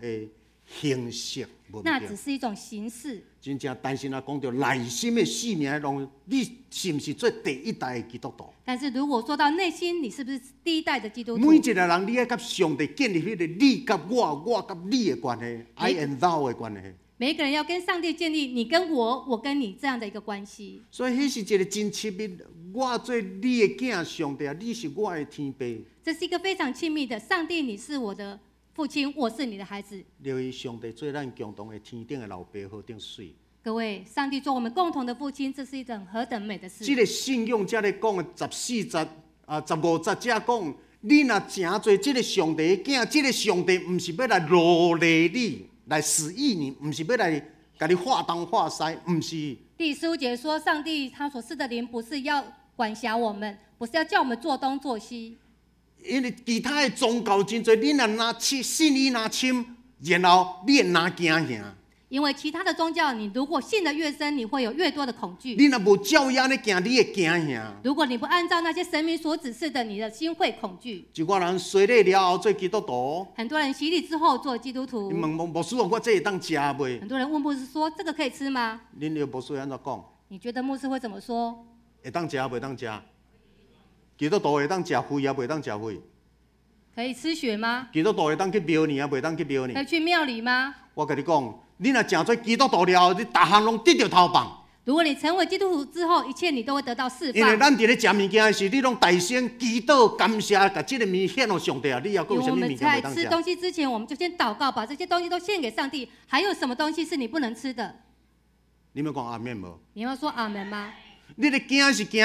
A: 形式，无
F: 那只是一种形式。
A: 真正，但是若讲到内心的性命拢，你是毋是做第1代的基督徒？
F: 但是如果说到内心，你是不是第1代的基督徒？
A: 每一个人，你爱甲上帝建立迄个你甲我、我甲你的关系 ，I and thou 的关系。
F: 每一个人要跟上帝建立你跟我，我跟你这样的一个关系。
A: 所以，迄是一个真亲密。我做你的囝，上帝啊，你是我的天父。
F: 这是一个非常亲密的，上帝，你是我的父亲，我是你的孩子。
A: 因为上帝做咱共同的天顶的老爸，何等水！
F: 各位，上帝做我们共同的父亲，这是一种何等美的事！
A: 这个信仰才咧讲的14节15节才讲，你若诚做这个上帝的囝，这个上帝唔是要来罗列你，来使役你，唔是要来甲你化东化西，唔是。
F: 第15节说，上帝他所赐的灵不是要管辖我们，不是要叫我们做东做西。
A: 因为其他的宗教真多，你若拿信你拿深，然后你会拿惊吓。
F: 因为其他的宗教，你如果信得越深，你会有越多的恐惧。
A: 你若无照样咧行，你会惊吓。
F: 如果你不按照那些神明所指示的，你的心会恐惧。
A: 一寡人洗礼了后做基督徒，
F: 很多人洗礼之后做基督徒。
A: 你问牧师，我这会当食袂？
F: 很多人问牧师说：“这个可以吃吗？”
A: 恁有牧师安怎讲？
F: 你觉得牧师会怎么说？
A: 会当食袂当食？基督徒会当食血也袂当食血？
F: 可以吃血吗？
A: 基督徒会当去庙里啊，袂当去庙里？
F: 可以去庙里吗？
A: 我甲你讲，你若诚做基督徒了后，你逐项拢得着头棒。
F: 如果你成为基督徒之后，一切你都会得到释放。
A: 因为咱伫咧食物件的时，你拢大声祈祷感谢，把这个物献给上帝啊！你还有什么物件袂当食？
F: 在吃东西之前，我们就先祷告，把这些东西都献给上帝。还有什么东西是你不能吃的？
A: 你们讲阿门无？
F: 你要说阿门吗？
A: 你咧惊是惊，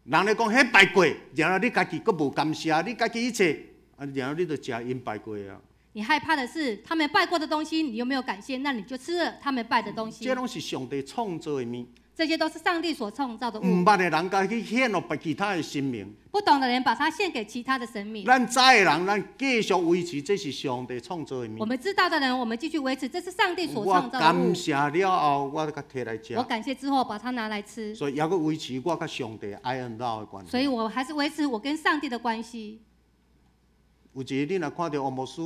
A: 人咧讲迄拜过，然后你家己佫无感谢，你家己一切，然后你就食因拜过啊。
F: 你害怕的是他们拜过的东西，你又没有感谢，那你就吃了他们拜的东西。
A: 这拢是上帝创造的物，
F: 这些都是上帝所创造的物。
A: 唔捌的人家去献落其他的神明，
F: 不懂的人把它献给其他的神明。
A: 咱知的人，咱继续维持，这是上帝创造的物。
F: 我们知道的人，我们继续维持，这是上帝所创造的物。
A: 我感谢了后，我甲摕来食。
F: 我感谢之后，把它拿来吃。
A: 所以也阁维持我甲上帝爱恩道的关系。
F: 所以我还是维持我跟上帝的关系。
A: 有一日你若看到牧师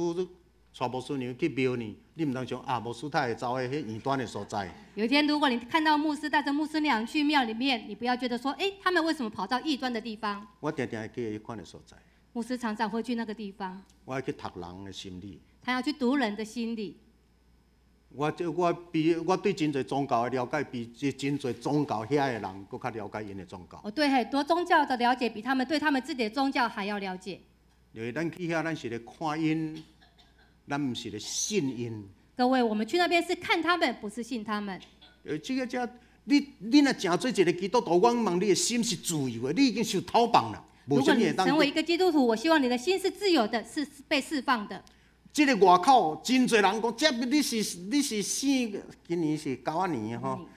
A: 带牧师娘去庙里，你唔当想啊，牧师他会走喺迄异端的所在。
F: 有一天，如果你看到牧师带着牧师娘去庙里面，你不要觉得说，他们为什么跑到异端的地方？
A: 我常常会去迄款的所在。
F: 牧师常常会去那个地方，
A: 我要去读人的心理。
F: 他要去读人的心理。
A: 我对真侪宗教的了解，比真侪宗教遐的人搁较了解因的宗教。
F: 我对很多宗教的了解，比他们对他们自己的宗教还要了解。
A: 就是咱去遐，咱是咧看因，咱毋是咧信因。
F: 各位，我们去那边是看他们，不是信他们。
A: 你若诚做一个基督徒，我问你的心是自由的，你已经受讨绑了，无
F: 如果
A: 啥物会当。
F: 你成为一个基督徒，我希望你的心是自由的，是被释放的。
A: 这个外口真侪人讲，这你是生，今年是9年吼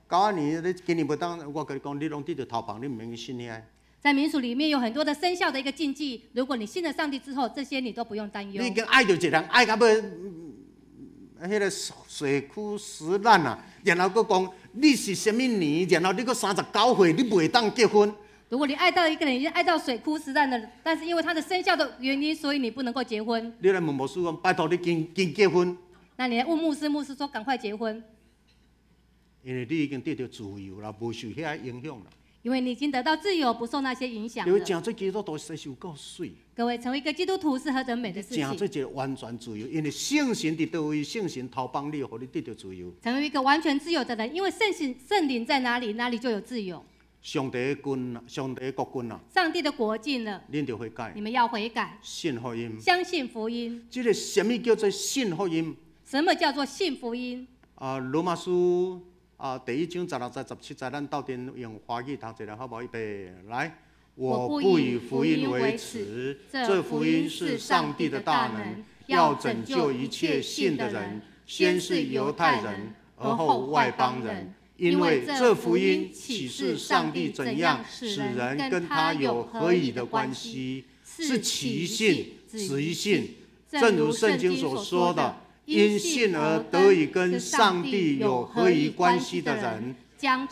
A: ，9年你今年无当，我跟你讲，你拢得着头绑，你唔免去信遐。
F: 在民俗里面有很多的生肖的一个禁忌，如果你信了上帝之后，这些你都不用担忧。
A: 你已经爱着一个人，爱到要，迄个水枯石烂啊，然后佫讲你是什么年，然后你佫39岁，你袂当结婚。
F: 如果你爱到一个人，已经爱到水枯石烂了，但是因为他的生肖的原因，所以你不能够结婚。
A: 你来问牧师讲，拜托你紧结婚。
F: 那你来问牧师，牧师说赶快结婚，
A: 因为你已经得到自由啦，无受遐影响啦。
F: 因为你已经得到自由，不受那些影响
A: 因为
F: 了。
A: 诚做基督徒实是有够水，
F: 各位，成为一个基督徒是何等美的事
A: 诚做
F: 情！
A: 一个完全自由，因为圣神伫倒位，圣神头帮你，互你得到自由。
F: 成为一个完全自由的人，因为圣灵在哪里，哪里就有自由。
A: 上帝的君啊，上帝的国君啊，
F: 上帝的国境了，
A: 恁着悔改
F: 你，们要悔改，
A: 信福音。
F: 相信福音。
A: 这个什么叫做信福音？
F: 什么叫做信福音？
A: 罗马书第1章16节、17节，咱斗阵用华语读一下，好不好？预备，来。我不以福音为耻，这福音是上帝的大能，要拯救一切信的人，先是犹太人，而后外邦人。因为这福音启示上帝怎样使人跟他有合宜的关系，是其信止于信。正如圣经所说的，因信而得以跟上帝有合宜关系的人，将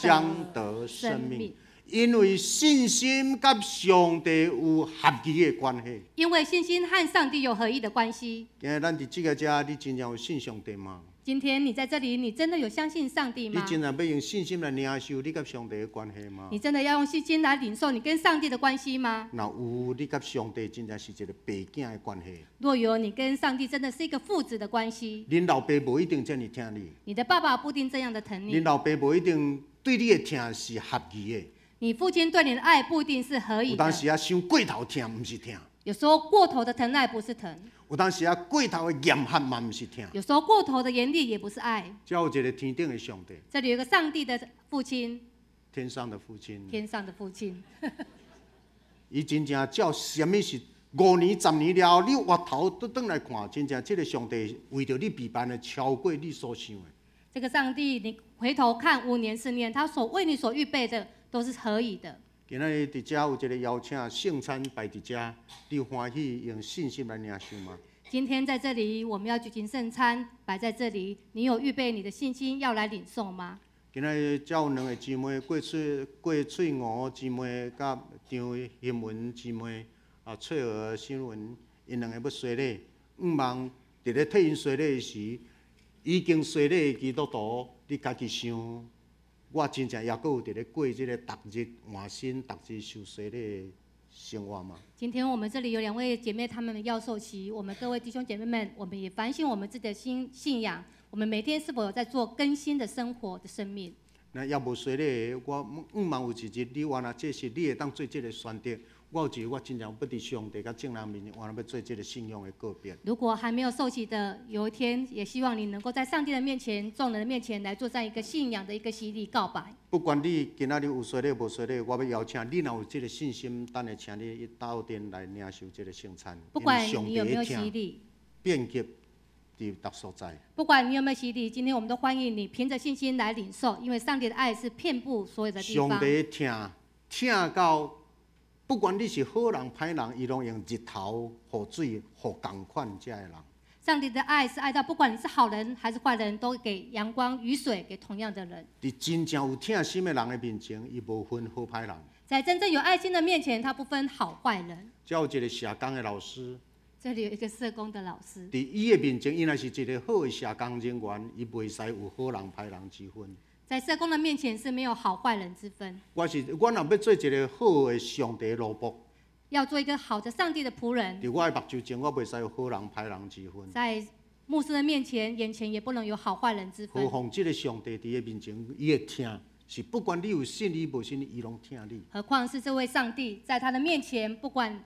A: 得生命。因为信心跟上帝有合宜的关系。
F: 因为信心和上帝有合一的关系。
A: 今日咱伫这个遮，你真正有信上帝吗？
F: 今天你在这里，你真的有相信上帝吗？
A: 你真正要用信心来领受你跟上帝的关系吗？
F: 你真的要用信心来领受你跟上帝的关系吗？
A: 若有，你跟上帝真正是一个爸囝的关系。
F: 若有，你跟上帝真的是一个父子的关系。
A: 恁老爸无一定这么疼你，
F: 你的爸爸不一定这样的疼
A: 恁
F: 你，
A: 老爸无一定对你的疼是合宜的。
F: 你父亲对你的爱不一定是合宜的。
A: 有当时伤过头疼，毋是疼；
F: 有时候过头的疼爱不是疼，
A: 有当时过头的严苛嘛，毋是疼。
F: 有时候过头的严厉也不是爱。
A: 只有一个天顶的上帝，
F: 这里有一个上帝的父亲，
A: 天上的父亲，
F: 天上的父亲，
A: 伊真正照什么是5年、10年了后，你回头倒转来看，真正这个上帝为着你备办的超过你所想的。
F: 这个上帝，你回头看5年、10年，他所为你所预备的都是合宜的。
A: 今仔日伫遮有一个邀请，圣餐摆伫遮，你欢喜用信心来领受吗？
F: 今天在这里，我们要举行圣餐，摆在这里，你有预备你的信心要来领受吗？
A: 今仔日才有2个姊妹，过翠娥姊妹甲张欣文姊妹翠娥新文，因2个要洗礼，望伫咧替因洗礼时，已经洗礼的基督徒，你家己想，我真正也阁有伫咧过即个逐日换新、逐日受洗礼的生活吗？
F: 今天我们这里有2位姐妹，她们要受洗。我们各位弟兄姐妹们，我们也反省我们自己的信仰，我们每天是否有在做更新的生活的生命？
A: 那也无洗礼的，我望有一日，你原来这是你会当做这个选择。我有一日，我真正要伫上帝甲正人面前，原来要做这个信仰的告别。
F: 如果还没有受洗的，有一天也希望你能够在上帝的面前、众人的面前来做这样一个信仰的一个洗礼告白。
A: 不管你今仔日有洗礼无洗礼，我要邀请你，若有这个信心，等下请你斗阵来领受这个圣餐。
F: 不管你有没有洗礼，
A: 遍及伫各所在。
F: 不管你有没有洗礼，今天我们都欢迎你凭着信心来领受，因为上帝的爱是遍布所有的地方。
A: 上帝疼到，不管你是好人歹人，伊拢用日头、雨水、予同款遮的人。
F: 上帝的爱是爱到，不管你是好人还是坏人，都给阳光、雨水给同样的人。
A: 伫真正有疼心的人的面前，伊无分好歹人。
F: 在真正有爱心的面前，他不分好坏人。
A: 才有一个社工的老师。
F: 这里有一个社工的老师，
A: 伫伊的面前，伊若是一个好的社工人员，伊袂使有好人歹人之分。
F: 在社工的面前是没有好坏人之分。
A: 我若要做一个好的上帝的奴仆，
F: 要做一个好的上帝的仆人。
A: 伫我的目睭前，我袂使有好人歹人之分。
F: 在牧师的面前，眼前也不能有好坏人之分
A: 何。况这个上帝伫伊面前，伊会听，是不管你有信你无信你，伊拢听你。
F: 何况是这位上帝，在他的面前，不管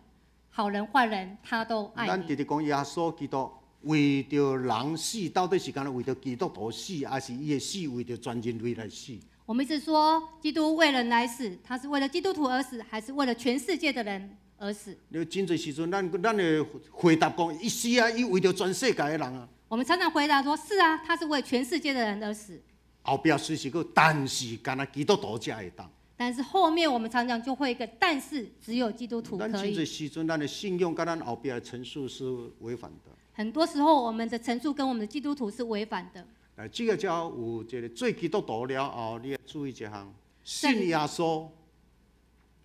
F: 好人坏人，他都爱
A: 咱
F: 你。
A: 直直讲，耶稣基督为着人死，到底是干为着基督徒死，还是伊的死为着全人类来死？
F: 我们一直说，基督为人来死，他是为了基督徒而死，还是为了全世界的人而死？
A: 你真侪时阵，咱的回答讲，伊死啊，伊为着全世界的人啊。
F: 我们常常回答说：是啊，他是为全世界的人而死。
A: 后壁虽是个，但是干那基督徒才会当。
F: 但是后面我们常常就会一个，但是只有基督徒
A: 咱真侪
F: 可以。
A: 时阵，咱的信仰跟咱后壁的陈述是违反的。
F: 很多时候，我们的陈述跟我们的基督徒是违反的。
A: 这个才有这个做基督徒了后，你要注意一项，信耶稣。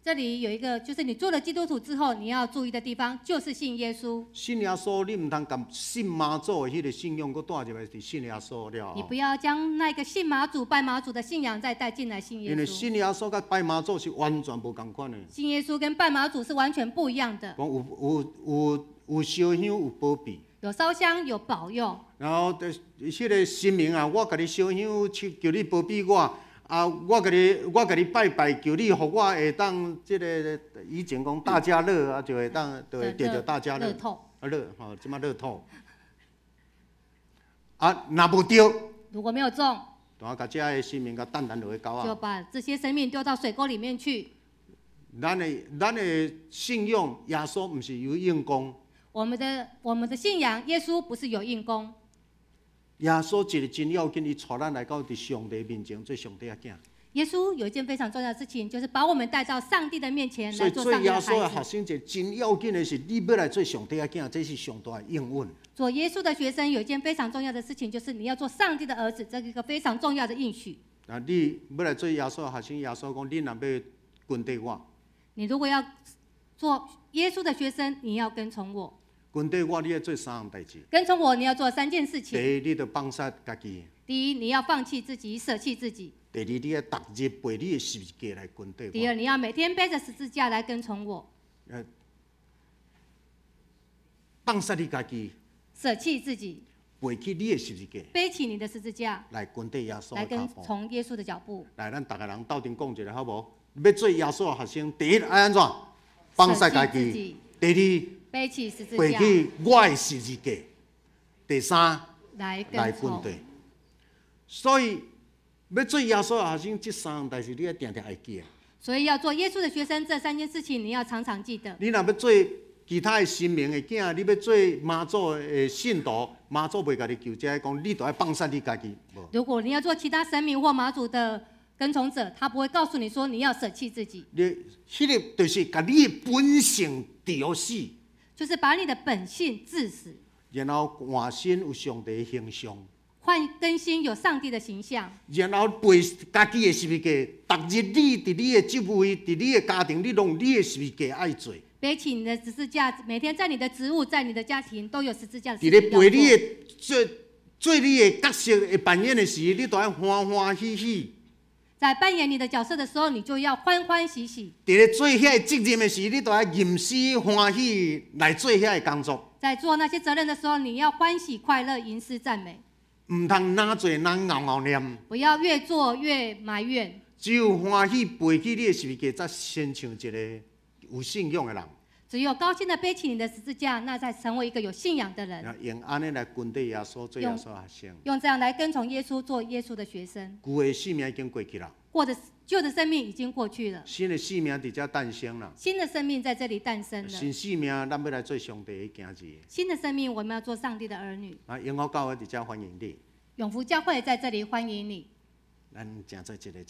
F: 这里有一个，就是你做了基督徒之后，你要注意的地方，就是信耶稣。
A: 信耶稣，你唔通甲信妈祖的迄个信仰，佮带入来是信耶稣了后。
F: 你不要将那个信马祖、拜马祖的信仰再带进来信耶
A: 因为
F: 稣。
A: 信耶稣甲拜妈祖是完全无共款的。
F: 信耶稣跟拜马祖是完全不一样的。
A: 讲有烧香有保庇，
F: 有烧香，有保佑。
A: 然后迄个神明啊，我甲你烧香，求你保庇我。啊，我甲你拜拜，求你，互我会当即个以前讲大家乐啊，就会当就会得到大家乐。
F: 乐透。
A: 啊乐，吼，即马乐透。啊，若无对，
F: 如果没有中，
A: 就甲遮个神明甲淡淡落去狗
F: 就
A: 啊。
F: 把这些生命丢到水沟里面去。
A: 咱的信仰，耶稣毋是有用功。
F: 我们的信仰，耶稣不是有硬功。
A: 耶稣一个真要紧，伊带咱来到伫上帝面前做上帝的囝。
F: 耶稣有一件非常重要的事情，就是把我们带到上帝的面前
A: 所以做
F: 来做上帝的
A: 耶稣的
F: 孩子。
A: 学生，一个真要紧的是，你要来做上帝的囝，这是上大的应允。
F: 做耶稣的学生有一件非常重要的事情，就是你要做上帝的儿子，这是一个非常重要的应许。
A: 啊，你要来做耶稣的学生，耶稣讲，你若要跟对我，
F: 你如果要做耶稣的学生，你要跟从我。
A: 跟对我，你要做三样代志。
F: 跟从我，你要做3件事情。
A: 第一，你要放下家己；
F: 第一，你要放弃自己，舍弃自己；
A: 第二，你要逐日背你的十字架来跟对我。
F: 第二，你要每天背着十字架来跟从我。
A: 放下你家己，
F: 舍弃自己，
A: 背起你的十字架
F: 背起你的十字架，
A: 来跟对耶稣
F: 来跟
A: 的脚步。
F: 从耶稣的脚步。
A: 来，咱逐个人斗阵讲一下，好无？要做耶稣的学生，第一爱安怎？放下家己
F: 舍弃自己；
A: 第
F: 背起十字
A: 二，背
F: 架，
A: 起我的十字架；第三，
F: 来
A: 来
F: 跟从。
A: 跟对。所以要做耶稣的学生，这三样代志你要定定会记。
F: 所以要做耶稣的学生，这3件事情你要常常记得。
A: 你若要做其他的神明的囝，你要做妈祖的信徒，妈祖袂甲你救济，讲你都要放下你家己。无，
F: 如果你要做其他神明或马祖的跟从者，他不会告诉你说你要舍弃自己，
A: 你迄个就是甲你的本性调死，
F: 就是把你的本性致死，
A: 然后换身有上帝的形象，
F: 换更新有上帝的形象，
A: 然后背家己的十字架。逐日你伫你的职位，伫你的家庭，你拢你的十字架爱做。
F: 背起你的十字架，每天在你的职务、在你的家庭都有十字架的事
A: 伫
F: 情要
A: 咧背你
F: 做。
A: 的做你的角色的扮演的时，你都要欢欢喜喜。
F: 在扮演你的角色的时候，你就要欢欢喜喜；
A: 伫咧做遐个责任的时，你都要吟诗欢喜来做遐个工作。
F: 在做那些责任的时候，你要欢喜快乐、吟诗赞美，
A: 毋通哪做哪熬熬念，
F: 不要越做越埋怨。
A: 只有欢喜背起你的十字架，才先像一个有信仰的人。
F: 只有高兴的背起你的十字架，那才成为一个有信仰的人。
A: 然后用安尼来跟对耶稣，做耶稣的学生。
F: 用这样来跟从耶稣，做耶稣的学生。
A: 旧的生命已经过去了，
F: 旧的生命已经过去了，
A: 新的生命伫遮诞生了。
F: 新的生命在这里诞生了。
A: 新生命，咱要来做上帝的儿子。
F: 新的生命，我们要做上帝的儿女。
A: 啊，永福教会伫遮欢迎你，
F: 永福教会在这里欢迎你。
A: 咱成做一个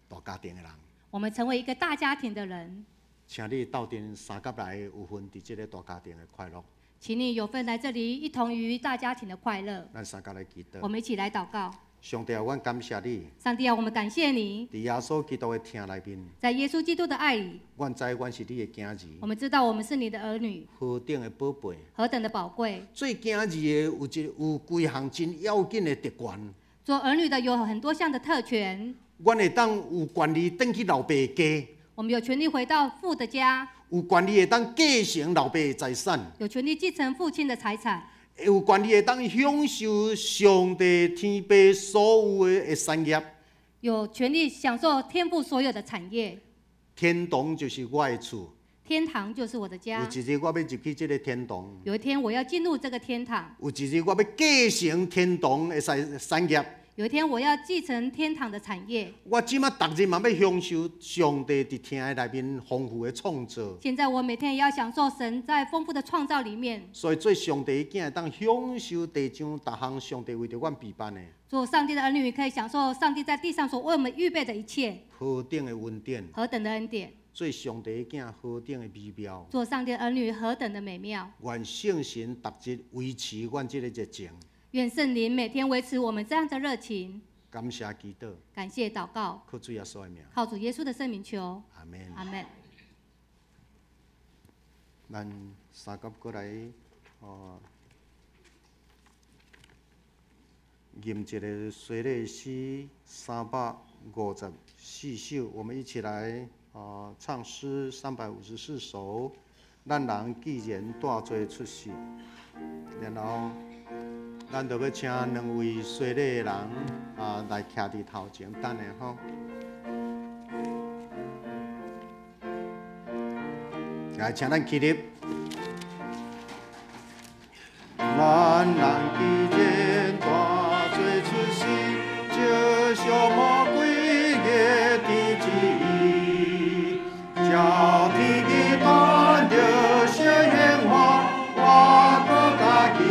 A: 大家庭的人。
F: 我们成为一个大家庭的人，
A: 请你斗阵三甲来有份伫即个大家庭的快乐。
F: 请你有份来这里，一同于大家庭的快乐。
A: 咱三甲来祈祷。
F: 我们一起来祷告。
A: 上帝啊，阮感谢你，
F: 上帝啊，我们感谢你，
A: 伫耶稣基督的听内面，
F: 在耶稣基督的爱里，
A: 阮知阮是你的囝儿，
F: 我们知道我们是你的儿女，
A: 何等的宝贝。
F: 何等的宝贵。
A: 做囝儿的有几项真要紧的特权，
F: 做儿女的有很多项的特权，
A: 阮会当有权利转去老爸家，
F: 我们有权利回到父的家，
A: 有权利会当继承老爸的财产，
F: 有权利继承父亲的财产，
A: 有权利会当享受上帝天父所有的产业。
F: 有权利享受天父所有的产业。
A: 天堂就是我的厝，
F: 天堂就是我的家。
A: 有一日我要入去这个天堂，
F: 有一天我要进入这个天堂，
A: 有一日我要继承天堂的产业。
F: 有一天我要继承天堂的产业。
A: 我即马逐日嘛要享受上帝伫天的内面丰富的创造。
F: 现在我每天也要享受神在丰富的创造里面。
A: 所以做上帝的囝，会当享受地上逐项上帝为着阮备办的。
F: 做上帝的儿女可以享受上帝在地上所为我们预备的一切。
A: 何等的恩典！
F: 何等的恩典！
A: 做上帝的囝，何等的美妙！
F: 做上帝的儿女何等的美妙！
A: 愿圣神逐日维持阮这个热情。
F: 愿圣灵每天维持我们这样的热情。
A: 感谢祈祷，
F: 感谢祷告，
A: 靠主耶稣的名，
F: 靠主耶稣的圣名求。
A: 阿门。
F: 阿门。
A: 咱三甲过来，吟一个随礼诗354首，我们一起来唱诗354首。咱人既然大做出世，然后。咱就要请两位随礼的人来徛伫头前等下吼。来，请咱起立。咱人既然大做出世，就像魔鬼的天之意，叫天气断着血烟花，我国家己。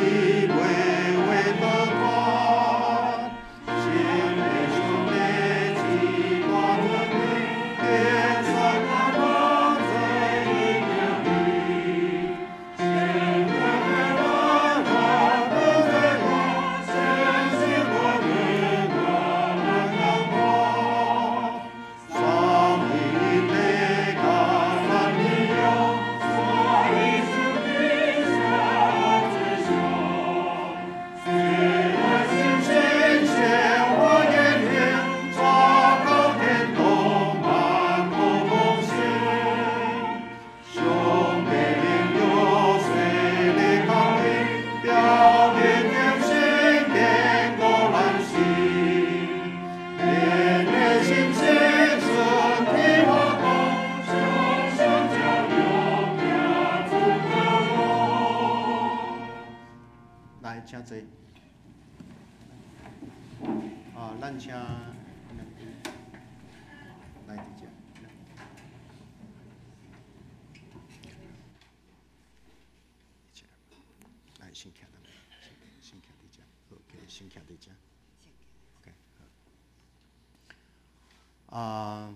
A: 咱请来伫遮，来先徛咱，先徛伫遮 ，OK， 先徛伫遮 ，OK， 好。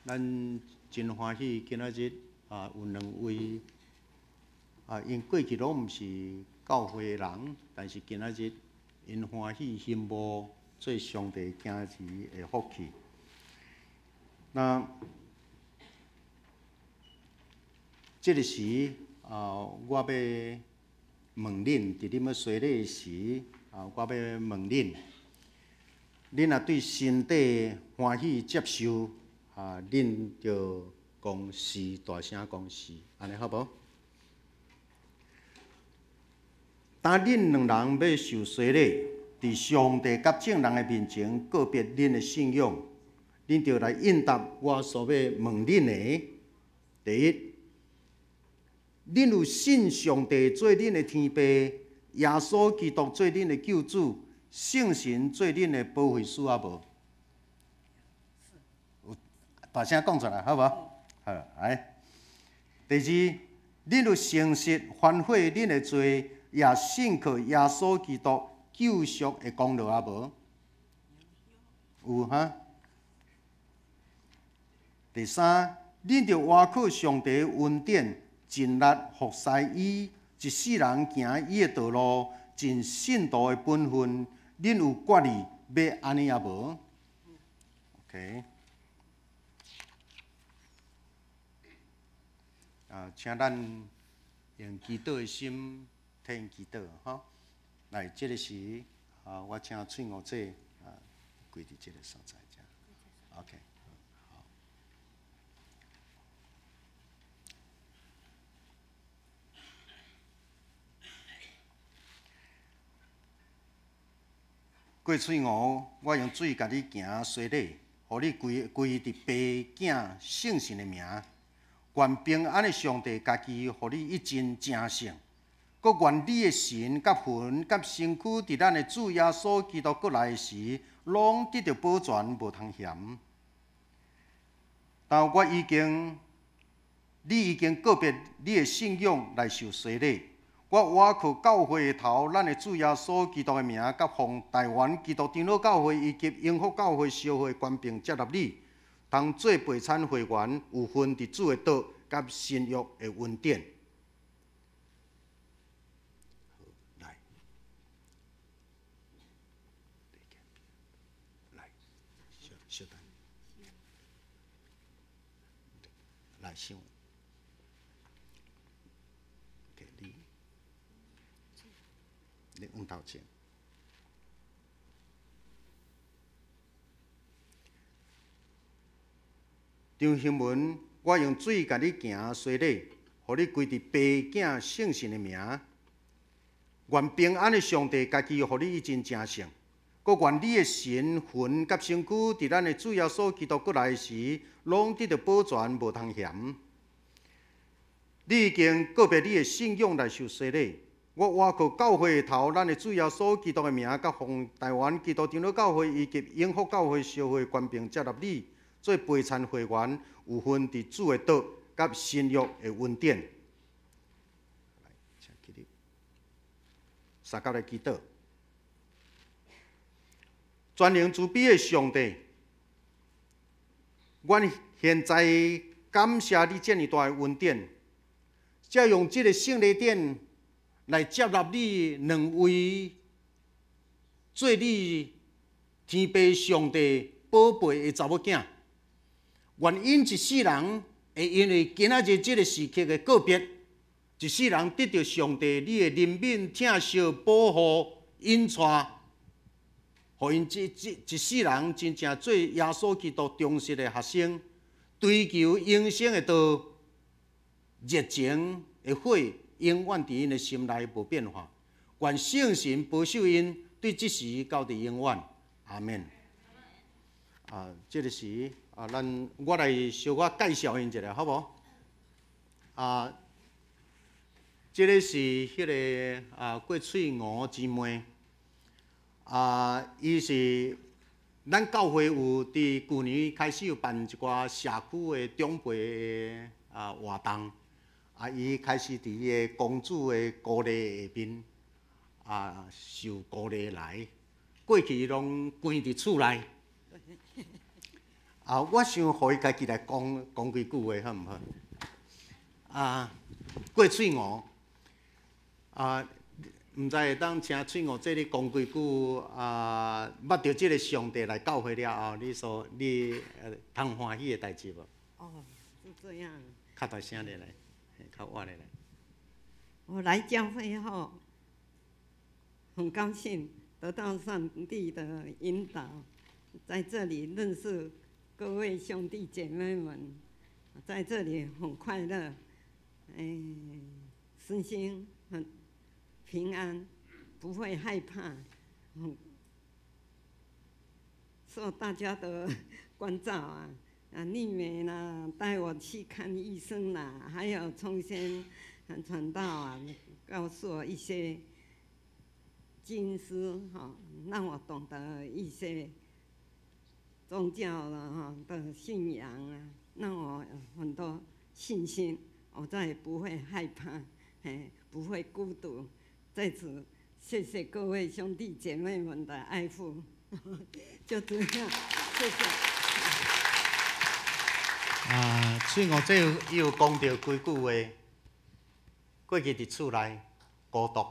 A: 咱真欢喜，今仔日有两位因过去拢毋是教会的人，但是今仔日因欢喜羡慕。做上帝囝儿的福气。那这个时我要问恁，伫恁要随礼时我要问恁，恁若对身体欢喜接受恁就讲是，大声讲是，安尼好无？当恁两人要受洗礼，伫上帝甲众人的面前告别恁的信仰，恁就来应答我所要问恁的。第一，恁有信上帝做恁的天父，耶稣基督做恁的救主，圣神做恁的保惠师啊无？有大声讲出来，好无？好，来。第二，恁有诚实反悔恁的罪，也信靠耶稣基督救赎的功劳啊无？有哈。第三，恁着活靠上帝恩典，尽力服侍伊，一世人行伊的道路，尽信徒的本分。恁有决意要安尼啊无 ？OK。请咱用祈祷的心替因祈祷哈。来，这个时我请翠娥姐跪伫这个所在遮。OK。过水湖，我用水甲你行洗礼，互你归伫爸囝圣神的名。愿平安的上帝家己，互你一真正圣。搁愿你的神、甲魂、甲身躯，伫咱的主耶稣基督过来时，拢得到保全，无通嫌。但你已经告别你的信仰来受洗礼。我倚靠教会的头，咱的主耶稣基督的名，甲奉台湾基督长老教会以及永福教会烧会官兵接纳你，通做陪产会员，有份伫主的道甲新约的恩典。来，小等，来想。你往头前，张兴文，我用水甲你行洗礼，互你归伫爸囝圣神的名。愿平安的上帝家己，互你一真正圣。搁愿你的神魂甲身躯，伫咱的主耶稣基督过来时，拢得到保全，无通嫌。你已经告别你的信仰来受洗礼。我倚靠教会的头，咱的主耶稣基督的名，甲奉台湾基督长老教会以及永福教会烧会官兵接纳你，做陪产会员，有份伫主的道甲新约的恩典。来，请起立，三角来祈祷。全能慈悲的上帝，阮现在感谢你这么大的恩典，才用这个圣礼典。来接纳你两位做你天父上帝宝贝的查某囝，愿因一世人会因为今仔日这个时刻的告别，一世人得到上帝你的怜悯、疼惜、保护、引带，互因一世人真正做耶稣基督忠实的学生，追求永生的道，热情的火。永远伫因的心内无变化，愿圣神保守因，对即时到伫永远。阿免。这个是我来小可介绍因一下，好无？这个是迄个过水湖姊妹，伊是咱教会有伫去年开始有办一寡社区的长辈的活动。伊开始伫伊个公主的鼓励下面，受鼓励来。过去拢关伫厝内。我想互伊家己来讲几句话，好毋好？过水湖，毋知会当请水湖这里讲几句。捌到即个上帝来教会了后，你通欢喜的代志无？
G: 哦，是这样。
A: 较大声咧来。较晚的来，
G: 我来教会后，很高兴得到上帝的引导，在这里认识各位兄弟姐妹们，在这里很快乐，身心很平安，不会害怕，受大家的关照啊。丽美啦，带我去看医生啦，还有从前传道啊，告诉我一些经师哈，让我懂得一些宗教了的信仰啊，让我有很多信心，我再也不会害怕，不会孤独。在此，谢谢各位兄弟姐妹们的爱护，就这样，谢谢。
A: 水湖这伊有讲到几句话，过去伫厝内孤独，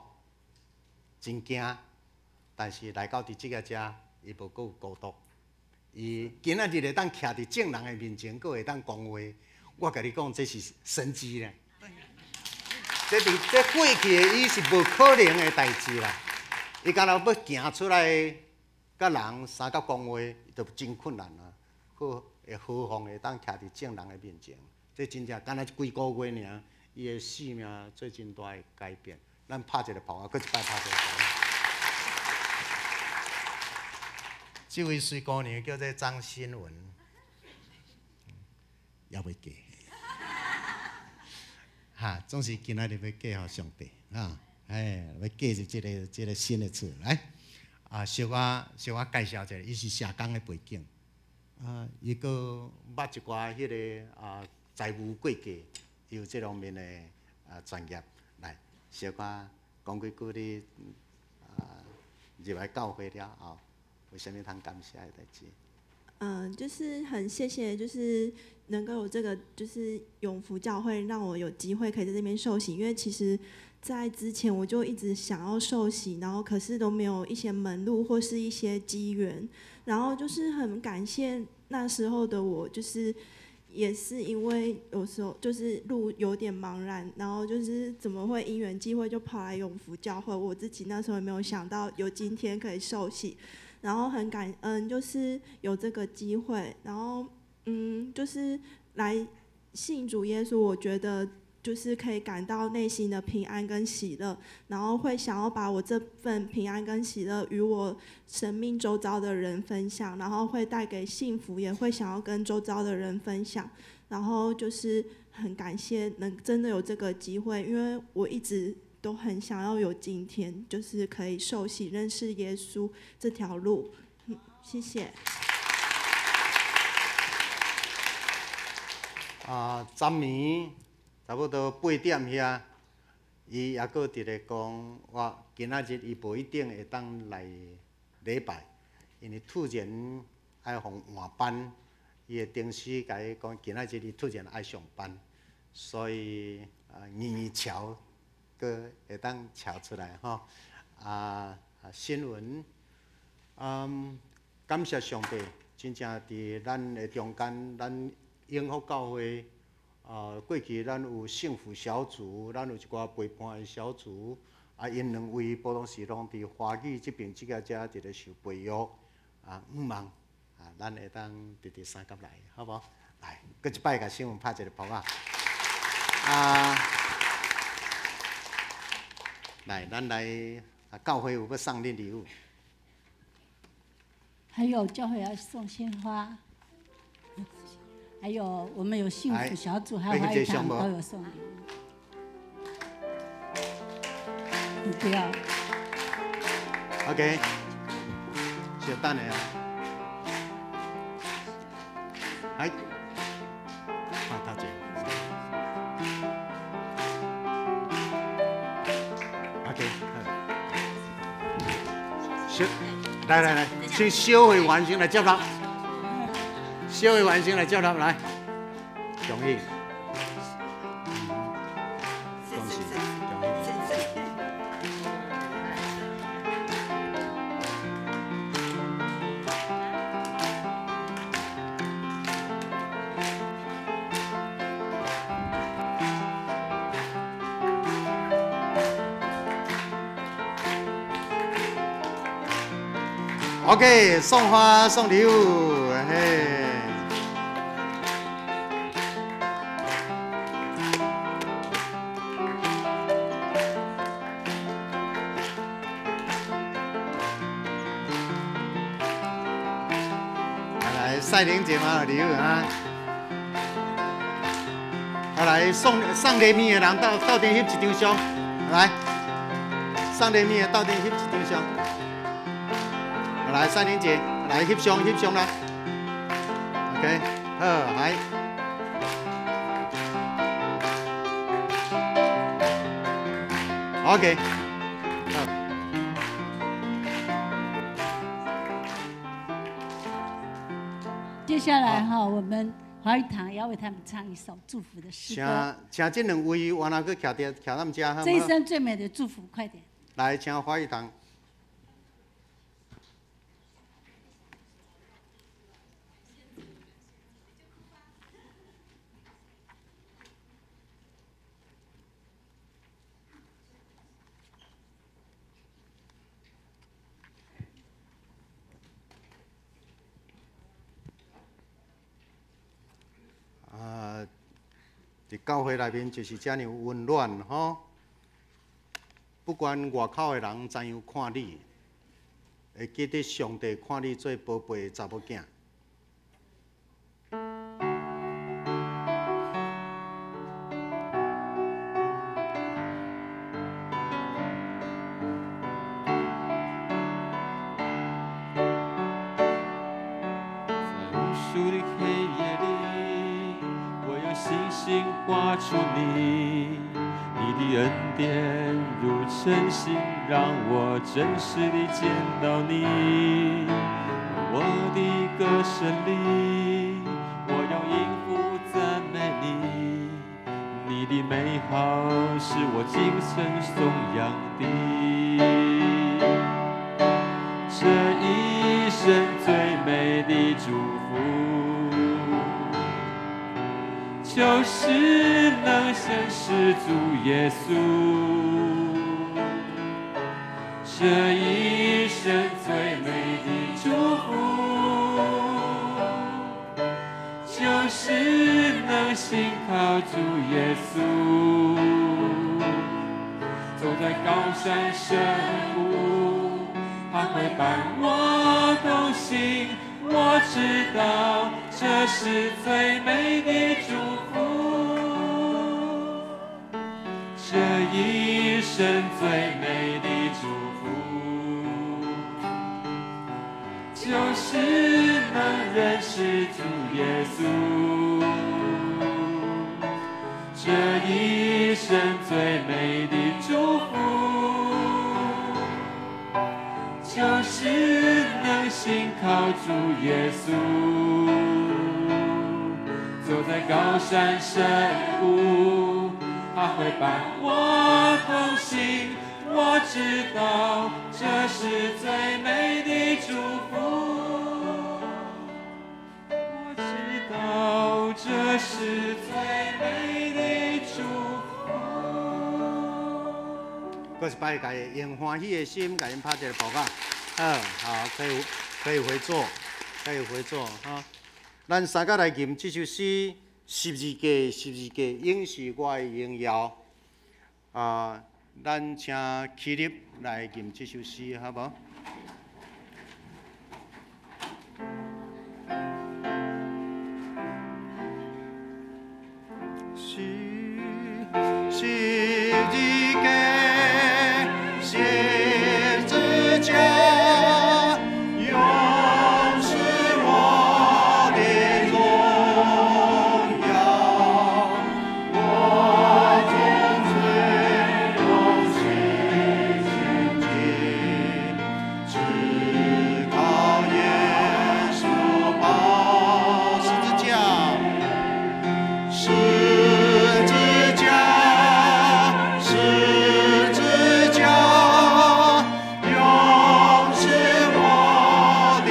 A: 真惊，但是来到伫即个遮，伊无够孤独。伊今仔日会当徛伫众人的面前，佫会当讲话，我甲你讲，这是神迹咧。这过去的伊是无可能的代志啦。伊敢若要行出来，甲人三角讲话，就真困难啦。会何况会当徛伫众人的面前，这真正敢若几个月尔，伊的生命做真大的改变。咱拍一个炮啊，搁一摆拍一个炮。这位水姑娘叫做张新文，也袂嫁。哈，总是今仔日要嫁互上帝啊！要嫁入这个新的厝来。小我介绍一下，伊是社工的背景。伊个捌一寡迄个财务会计，有这方面的专业。来，小我讲几句你入来教会了后，有啥物通感谢的代志？
H: 就是很谢谢，就是能够有这个，就是永福教会让我有机会可以在这边受洗，因为其实，在之前我就一直想要受洗，然后可是都没有一些门路或是一些机缘，然后就是很感谢那时候的我，就是也是因为有时候就是路有点茫然，然后就是怎么会因缘际会就跑来永福教会，我自己那时候也没有想到有今天可以受洗。然后很感恩，就是有这个机会，然后就是来信主耶稣，我觉得就是可以感到内心的平安跟喜乐，然后会想要把我这份平安跟喜乐与我生命周遭的人分享，然后会带给幸福，也会想要跟周遭的人分享，然后就是很感谢能真的有这个机会，因为我一直都很想要有今天，就是可以受洗认识耶稣这条路。谢谢。
A: 昨暝差不多8点遐，伊也搁伫咧讲，我今仔日伊无一定会当来礼拜，因为突然爱互换班，伊的同事甲伊讲，今仔日伊突然爱上班，所以硬桥。个会当瞧出来吼，新闻，感谢上帝，真正伫咱的中间，咱永福教会，过去咱有幸福小组，咱有一寡陪伴的小组，因两位普通时拢伫华语这边即个遮伫咧受培育，毋忙，咱会当直三甲来，好无？来，搁一摆甲新闻拍一个波来，咱来教会有要送恁礼物，
D: 还有教会要送鲜花，还有我们有幸福小组，还有华语堂都有送礼物。你不要。
A: OK， 小等下啊，来，看头前。来，请小会完成来接纳，小会完成来接纳来，恭喜，恭喜，OK， 送花送礼物，嘿。来，赛玲姐嘛礼物啊。来，送礼物的人到底翕一张相，来，送礼物的到底翕一张相。来，赛玲姐，来翕相来。OK， 好，来。OK， 好。
D: 接下来哈，我们华语堂要为他们唱一首祝福的诗歌。
A: 请这两位原来去徛他们家，好吗？
D: 这一生最美的祝福，快点。
A: 来，请华语堂。伫教会内面就是遮尔有温暖吼，不管外口的人怎样看你，会记得上帝看你做宝贝的查某囝。
E: 画出你的恩典如晨星，让我真实地见到你。我的歌声里，我要应付赞美你。你的美好是我今生颂扬的，这一生最美的祝福。就是能显示主耶稣，这一生最美的祝福，就是能信靠主耶稣。走在高山深谷，他会伴我同行。我知道这是最美的祝福，这一生最美的祝福，就是能认识主耶稣，这一生最美的祝福，就是能信靠主耶稣。走在高山深谷，他会伴我同行。我知道这是最美的祝福，我知道这是最美的祝福。
A: 搁一摆，家用欢喜的心，甲因拍一个报告。好，可以回座，可以回座哈。咱三个来吟这首诗，十字架，十字架，永是我的荣耀。咱请起立来吟这首诗，好无？十字架，十字架，永是我的荣耀。我从罪中洗净净，只靠耶稣宝十字架，十字架，十字架，永是我的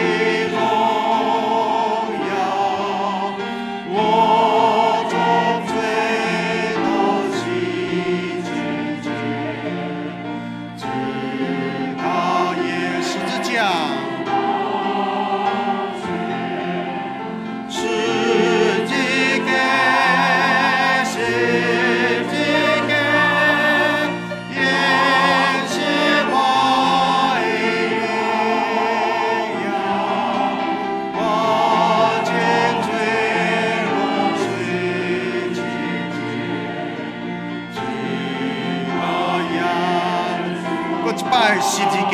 A: 荣耀。我从罪都洗净净，只靠耶十字架，十字架，十字架，也是我的荣耀。我见罪若水清净，只靠耶稣。搁一摆十字架，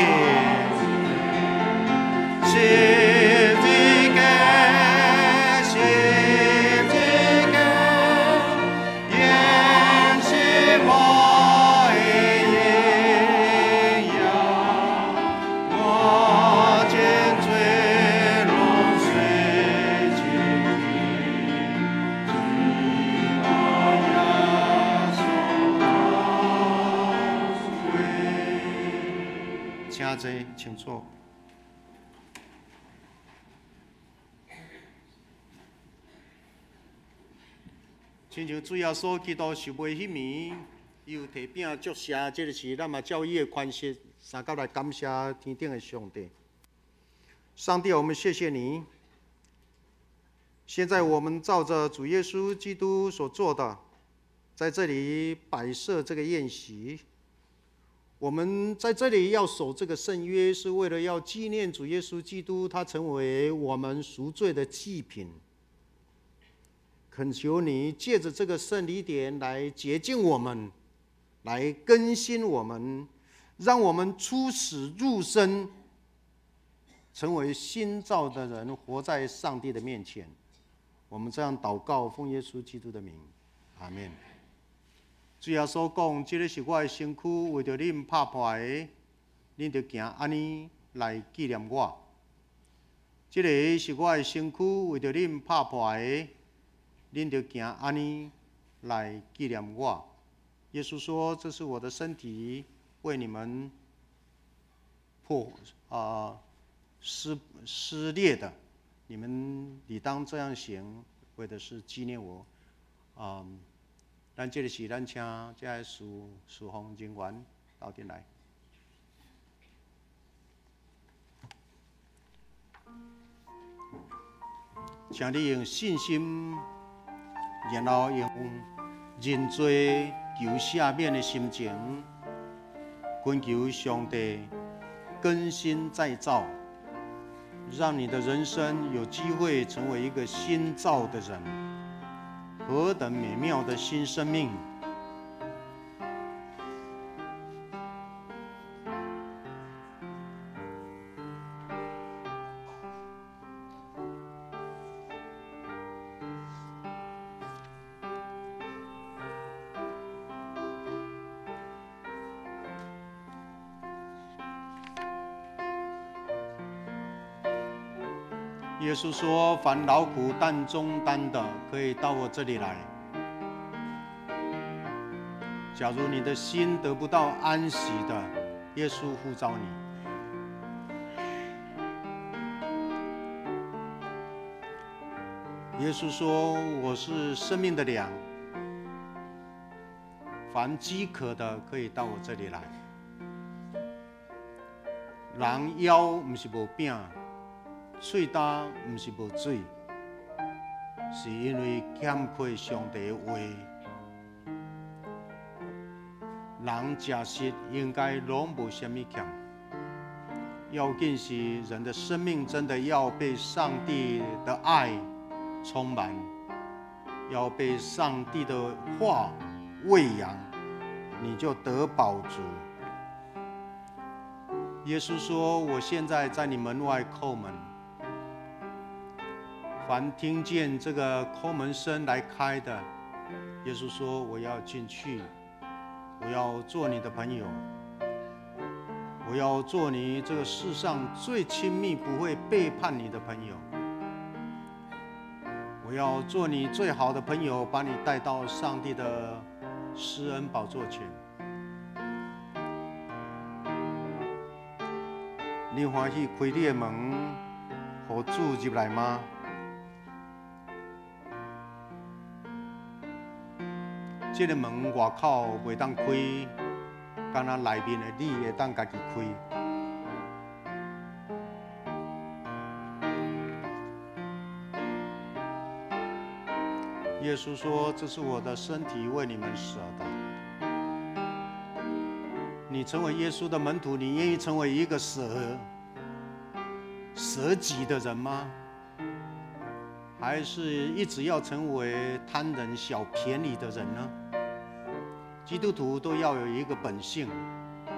A: 十字架，十字架，也是我的荣耀。我见罪若水清净，只靠耶稣宝贵。请坐，请坐。亲像主耶稣基督受卖迄暝，伊有摕饼祝谢，这就是咱嘛照伊的宽恕，三角来感谢天顶的上帝。上帝，我们谢谢你。现在我们照着主耶稣基督所做的，在这里摆设这个宴席。我们在这里要守这个圣约，是为了要纪念主耶稣基督，他成为我们赎罪的祭品。恳求你借着这个圣礼典来洁净我们，来更新我们，让我们出死入生，成为新造的人，活在上帝的面前。我们这样祷告，奉耶稣基督的名，阿们。主耶稣讲，这个是我的身躯，为着恁拍破的，恁就行安尼来纪念我。这个是我的身躯，为着恁拍破的，恁就行安尼来纪念我。耶稣说：“这是我的身体，为你们撕裂的，你们理当这样行，为的是纪念我。”咱这个是咱请这些事奉人员到阵来。请你用信心，然后用认罪求赦免的心情，恳求上帝更新再造，让你的人生有机会成为一个新造的人。何等美妙的新生命！耶稣说：“凡劳苦担重担的，可以到我这里来。假如你的心得不到安息的，耶稣呼召你。耶稣说：我是生命的粮，凡饥渴的，可以到我这里来。人腰不是无饼。”嘴焦不是无水，是因为欠缺上帝的话。人食食应该拢无什么欠，要紧是人的生命真的要被上帝的爱充满，要被上帝的话喂养，你就得饱足。耶稣说：“我现在在你门外叩门。”凡听见这个叩门声来开的，耶稣说：“我要进去，我要做你的朋友，我要做你这个世上最亲密、不会背叛你的朋友。我要做你最好的朋友，把你带到上帝的施恩宝座前。你欢喜开你的门，让主入来吗？”这个门外口袂当开，敢若内面的你会当家己开。耶稣说：“这是我的身体，为你们舍的。”你成为耶稣的门徒，你愿意成为一个舍己的人吗？还是一直要成为贪人小便宜的人呢？基督徒都要有一个本性，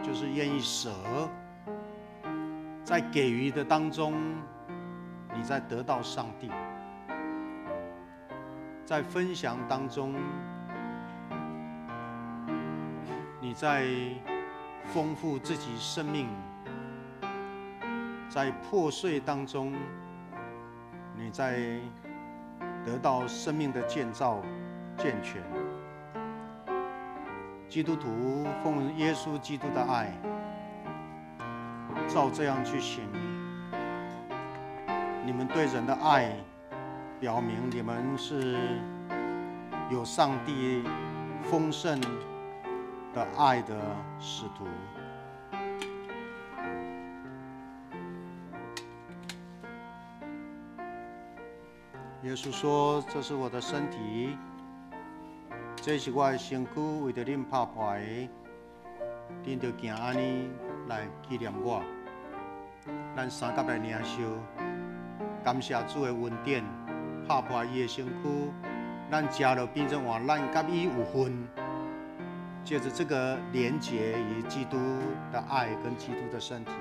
A: 就是愿意舍，在给予的当中，你在得到上帝；在分享当中，你在丰富自己生命；在破碎当中，你在得到生命的建造、健全。基督徒奉耶稣基督的爱，照这样去行。你们对人的爱，表明你们是有上帝丰盛的爱的使徒。耶稣说：“这是我的身体。”这是我的身躯，为着恁拍破的，恁着行安尼来纪念我。咱三甲来领受，感谢主的恩典，拍破伊的身躯，咱食了变成话，咱甲伊有分。借着这个连结与基督的爱跟基督的身体。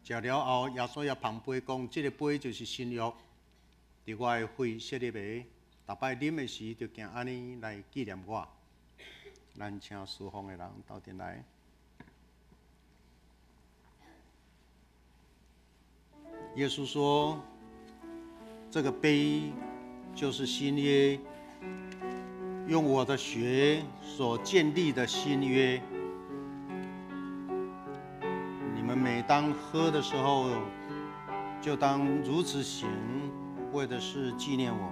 A: 食了后，耶稣也旁杯讲：这个杯就是新约，伫我的血设立的。逐摆啉的时，就行安尼来纪念我。咱请侍奉的人到阵来。耶稣说：“这个杯就是新约，用我的血所建立的新约。你们每当喝的时候，就当如此行，为的是纪念我。”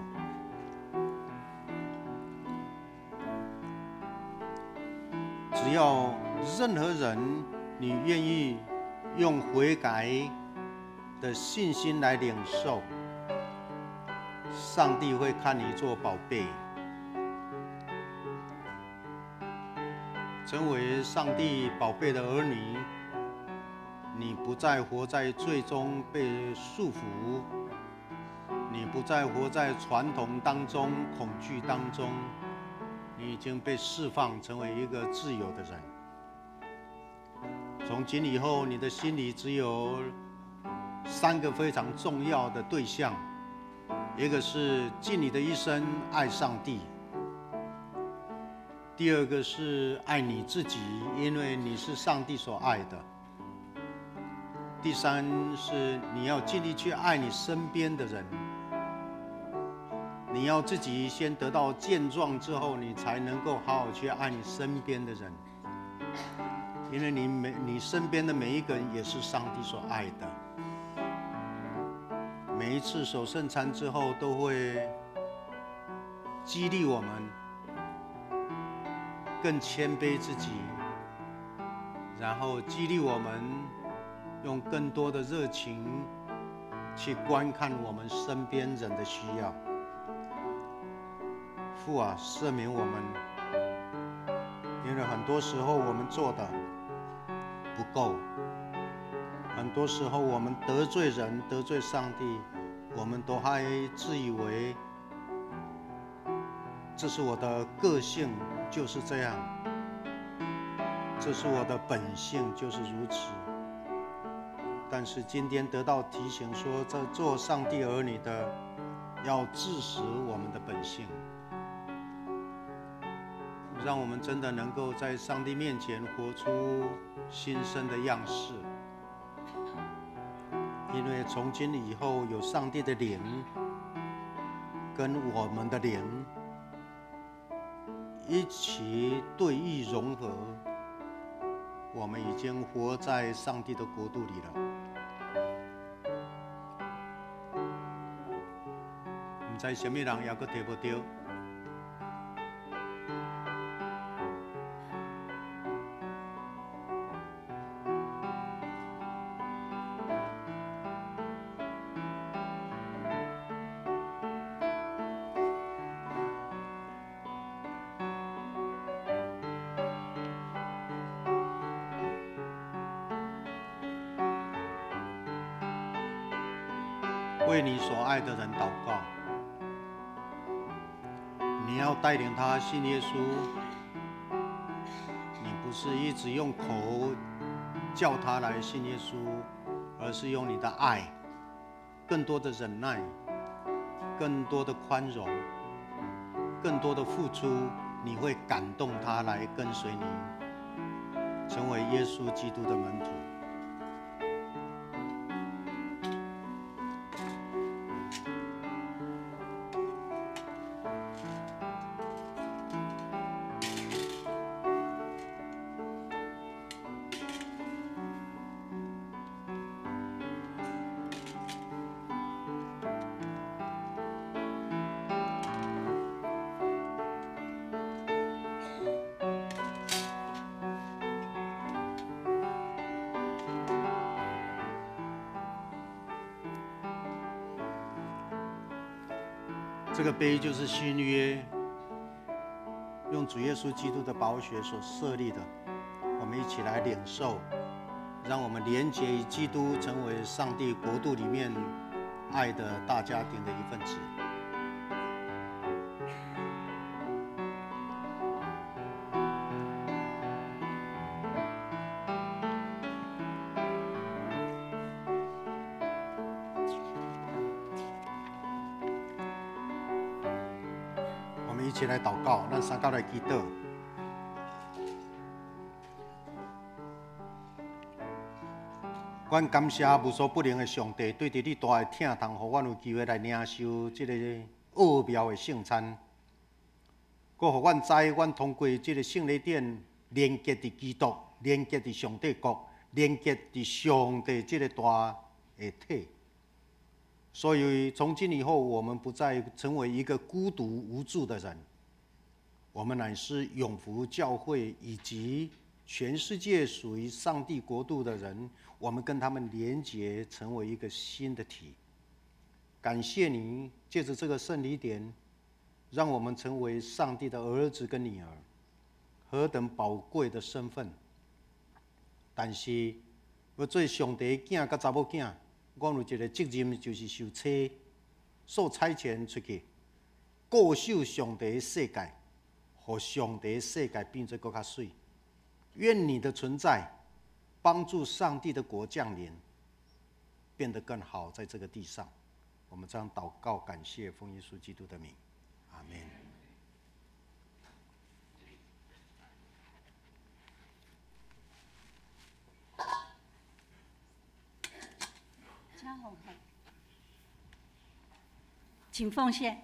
A: 只要任何人，你愿意用悔改的信心来领受，上帝会看你做宝贝，成为上帝宝贝的儿女。你不再活在罪中被束缚，你不再活在传统当中、恐惧当中。你已经被释放，成为一个自由的人。从今以后，你的心里只有3个非常重要的对象：一个是尽你的一生爱上帝；第二个是爱你自己，因为你是上帝所爱的；第三是你要尽力去爱你身边的人。你要自己先得到健壮之后，你才能够好好去爱你身边的人，因为你身边的每一个人也是上帝所爱的。每一次守圣餐之后，都会激励我们更谦卑自己，然后激励我们用更多的热情去观看我们身边人的需要。父啊，赦免我们，因为很多时候我们做的不够，很多时候我们得罪人、得罪上帝，我们都还自以为这是我的个性，就是这样，这是我的本性，就是如此。但是今天得到提醒说，这做上帝儿女的要致死我们的本性。让我们真的能够在上帝面前活出新生的样式，因为从今以后有上帝的灵跟我们的灵一起对弈融合，我们已经活在上帝的国度里了。不知什么人还阁摕不到。为你所爱的人祷告，你要带领他信耶稣。你不是一直用口叫他来信耶稣，而是用你的爱，更多的忍耐，更多的宽容，更多的付出，你会感动他来跟随你，成为耶稣基督的门徒。这个杯就是新约，用主耶稣基督的宝血所设立的，我们一起来领受，让我们连结于基督，成为上帝国度里面爱的大家庭的一份子。一起来祷告，咱三角来祈祷。阮感谢无所不能的上帝，对着你大的疼痛，互阮有机会来领受这个奥妙的圣餐。搁互阮知，阮通过这个圣礼典，连接伫基督，连接伫上帝国，连接伫上帝这个大的体。所以从今以后，我们不再成为一个孤独无助的人，我们乃是永福教会以及全世界属于上帝国度的人，我们跟他们连结，成为一个新的体。感谢你，借着这个圣礼典，让我们成为上帝的儿子跟女儿，何等宝贵的身份！但是要做上帝的囝甲查某囝，我有一个责任，就是受差遣出去，固守上帝的世界，让上帝的世界变作更较水。愿你的存在帮助上帝的国降临，变得更好，在这个地上。我们这样祷告，感谢奉耶稣基督的名，阿们。
D: 请奉献。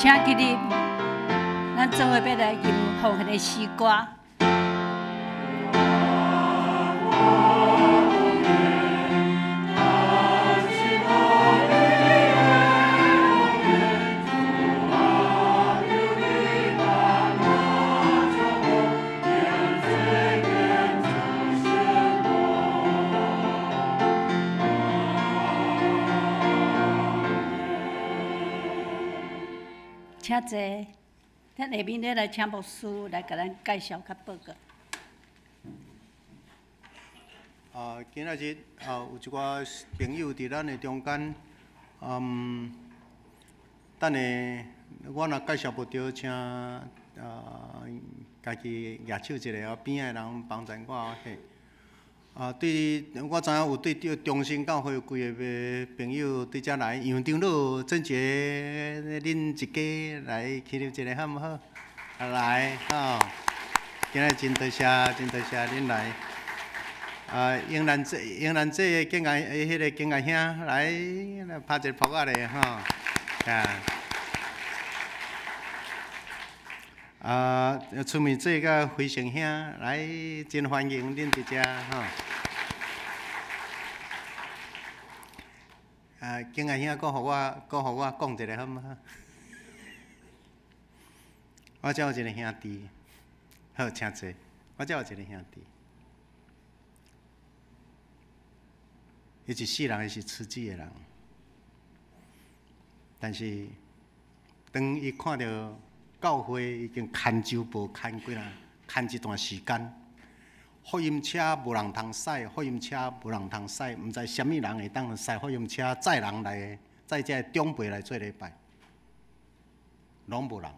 D: 请今日咱做伙要来吟福迄个诗歌。请坐，咱下面来请牧师来给咱介绍较报告。
A: 今仔日有一寡朋友伫咱的中间，等下我若介绍不着，请家己举手一下，边的人帮衬我嘿。对，我知影有对中心教会有几个朋友对遮来，杨长老、郑杰，恁一家来起立一下好毋好？来，今日真多谢恁来。英兰这警察迄个警察兄来拍一个扑仔咧吼，出面这个飞行兄来真欢迎恁伫遮吼。警察兄，搁互我讲一个好吗？我这有一个兄弟，好，请坐。我这有一个兄弟，伊一世人伊是出子的人，但是当伊看到教会已经牵酒无牵几啦，牵一段时间，福音车无人通驶，福音车无人通驶，毋知啥物人会当驶福音车载人来，载这长辈来做礼拜，拢无人。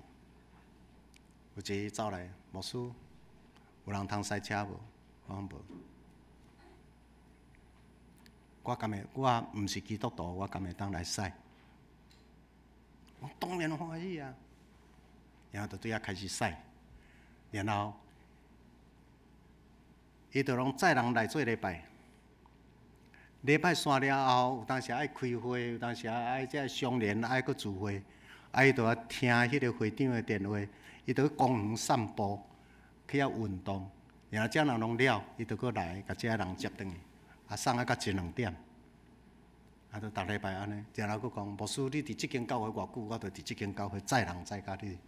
A: 有一个走来，牧师，有人通驶车无？我讲无。我毋是基督徒，我敢会当来驶？我当然欢喜啊！然后就对遐开始驶，然后伊就拢载人来做礼拜。礼拜散了后，有当时爱开会，有当时爱这相连，爱搁聚会，伊就听迄个会长的电话。伊就去公园散步，去遐运动，然后这人拢了，伊就搁来，甲这人接转去，送到1-2点，就逐礼拜安尼。然后搁讲，牧师，你伫即间教会偌久，我就伫即间教会载人载到你。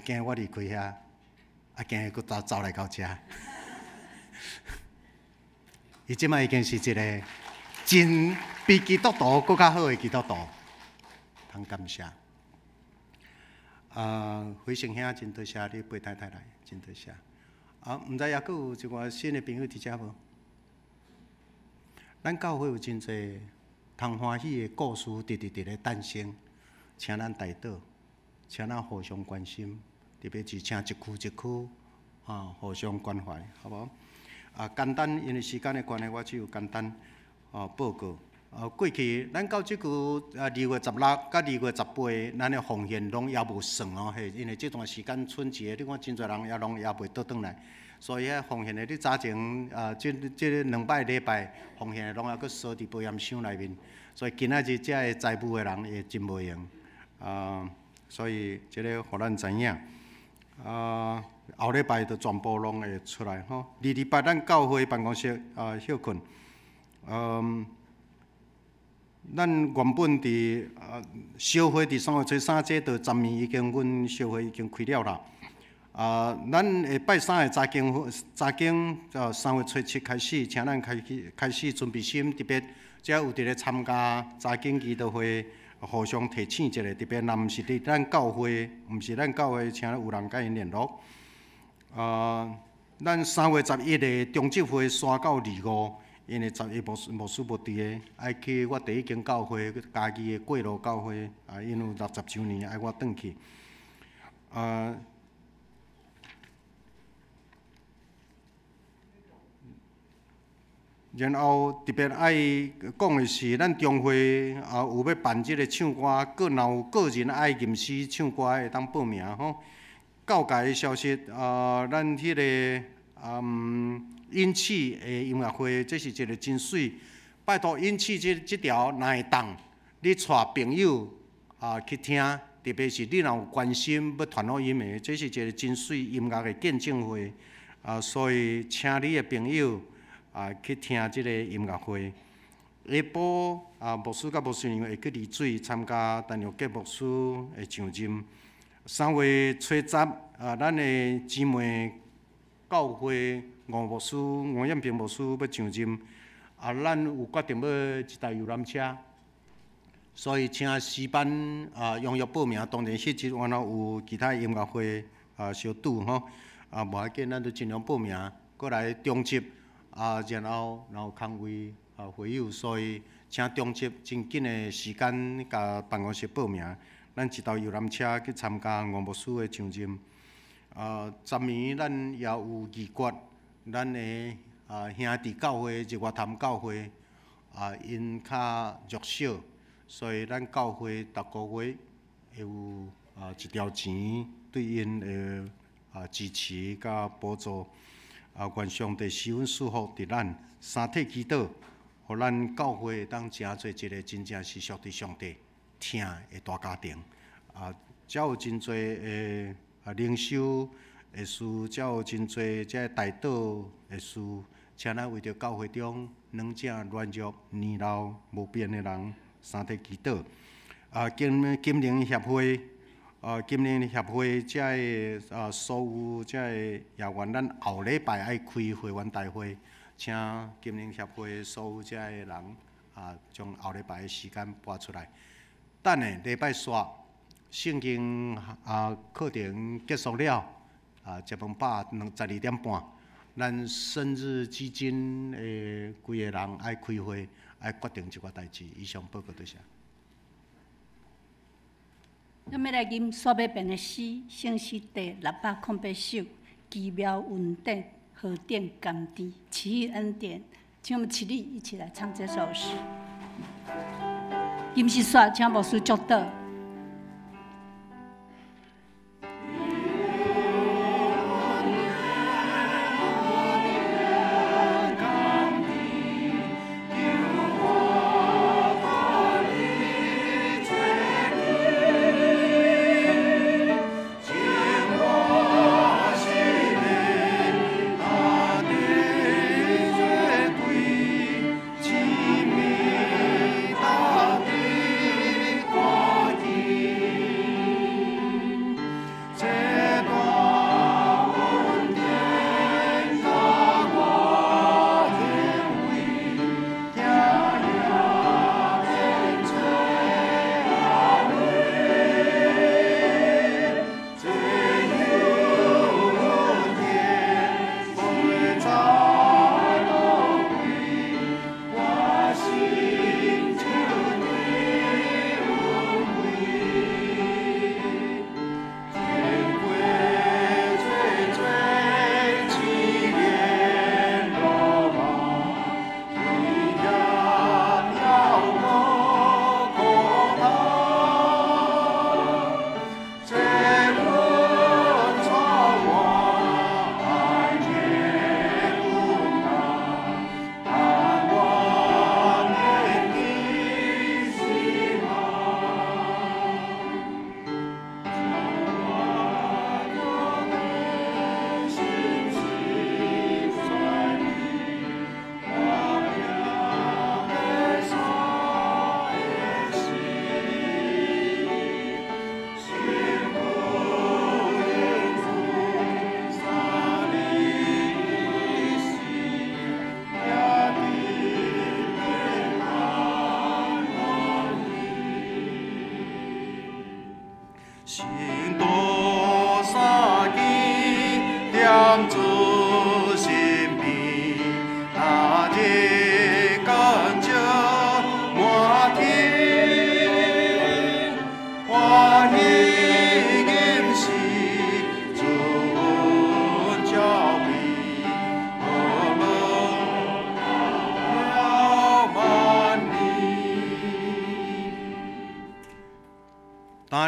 A: 今日我离开遐，今日搁走来到遮。伊即摆已经是一个真比基督徒搁较好的基督徒，通感谢。飞行兄真多谢你陪太太来，真多谢。毋知抑佫有一寡新的朋友伫遮无？咱教会有真侪通欢喜的故事，直咧诞生，请咱带倒，请咱互相关心，特别是请一区一区互相关怀，好无？简单，因为时间的关系，我只有简单报告。过去咱到即句2月16到2月18，咱的奉献拢也无算哦，嘿，因为这段时间春节，你看真侪人也未倒转来，所以遐奉献的你早前这2摆礼拜奉献的拢还佫锁伫保险箱内面，所以今仔日遮的财务的人也真无用，所以这个互咱知影，后礼拜就全部拢会出来吼。礼拜咱教会办公室休困，咱原本伫烧火伫3月初3这就昨暝已经，阮烧火已经开了啦。咱下拜3的早经3月初7开始，请咱开始准备心，特别只要有伫咧参加早经祈祷会，互相提醒一下，特别若毋是伫咱教会，毋是咱教会，请有人甲因联络。咱3月11的中职会刷到25。因为11牧师无伫个，爱去我第一间教会，家己的过路教会，因有60周年，爱我转去。然后特别爱讲的是，咱中会有要办即个唱歌，若有个人爱吟诗唱歌，会当报名吼。教界的消息，咱迄个引起的音乐会，这是一个真水。拜托引起这条，若会当，你带朋友去听，特别是你若有关心要传福音的，这是一个真水音乐的见证会。所以请你的朋友去听这个音乐会。下晡牧师甲牧师娘会去丽水参加陈玉杰牧师的上任。3月初10，咱的姊妹教会吴牧师、吴彦平牧师要上任，咱有决定要一台游览车，所以请诗班踊跃报名。当然，迄日原来有其他音乐会小拄吼，无要紧，咱就尽量报名，过来中集然后有空位会友，所以请中集真紧的时间甲办公室报名。咱一台游览车去参加吴牧师的上任。昨暝咱也有2月，咱的兄弟教会日月潭教会因较弱小，所以咱教会逐个月会有一条钱对因的支持甲补助。愿上帝施恩赐福伫咱三体祈祷，互咱教会当成做一个真正是属于上帝听的大家庭。才有真侪的灵修的事，才有真侪这代祷的事，请咱为着教会中软正软弱、年老无变的人，三体祈祷。金陵协会，金陵协会这个所有这个也愿咱后礼拜爱开会员大会，请金陵协会所有这个人将后礼拜的时间拨出来。等下礼拜三。圣经课程结束了，接饭饱12点半，咱生日基金的规个人爱开会，爱决定一寡代志。以上报告多谢。
D: 咱要来吟煞尾篇的诗，圣诗第608首，奇妙稳定，何等甘甜，奇异恩典。请我们起立，一起来唱这首诗。吟诗煞，请牧师祝祷。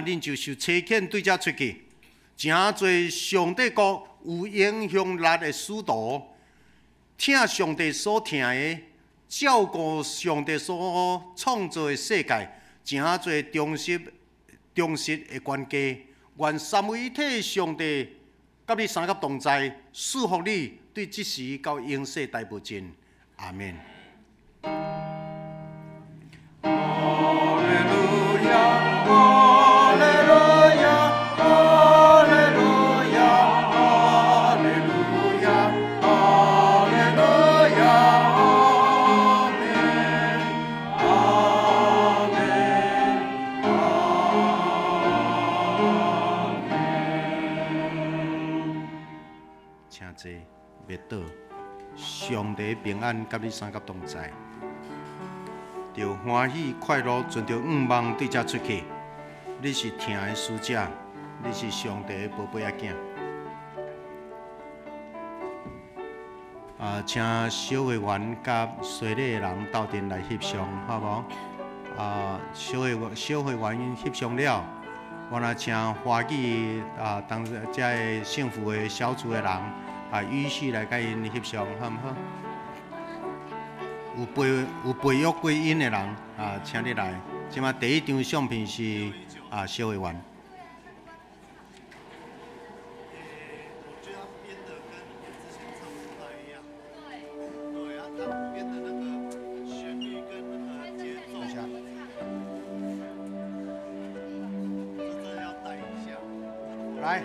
A: 恁就受差遣对遮出去，诚侪上帝国有影响力的使徒，听上帝所听的，照顾上帝所创造的世界，诚侪忠实的管家。愿三位一体上帝甲你三甲同在，祝福你对即时到永世大不尽。阿门。别倒，上帝平安甲你三甲同在，着欢喜快乐，存着愿望对遮出去。你是听的使者，你是上帝的宝贝仔囝。请小会员甲随礼的人斗阵来翕相，好无？小会员翕相了，我若请华语当这个幸福的小组的人。语序来甲因翕相，好毋好？有培育过因的人请你来。即马第一张相片是小会员。来。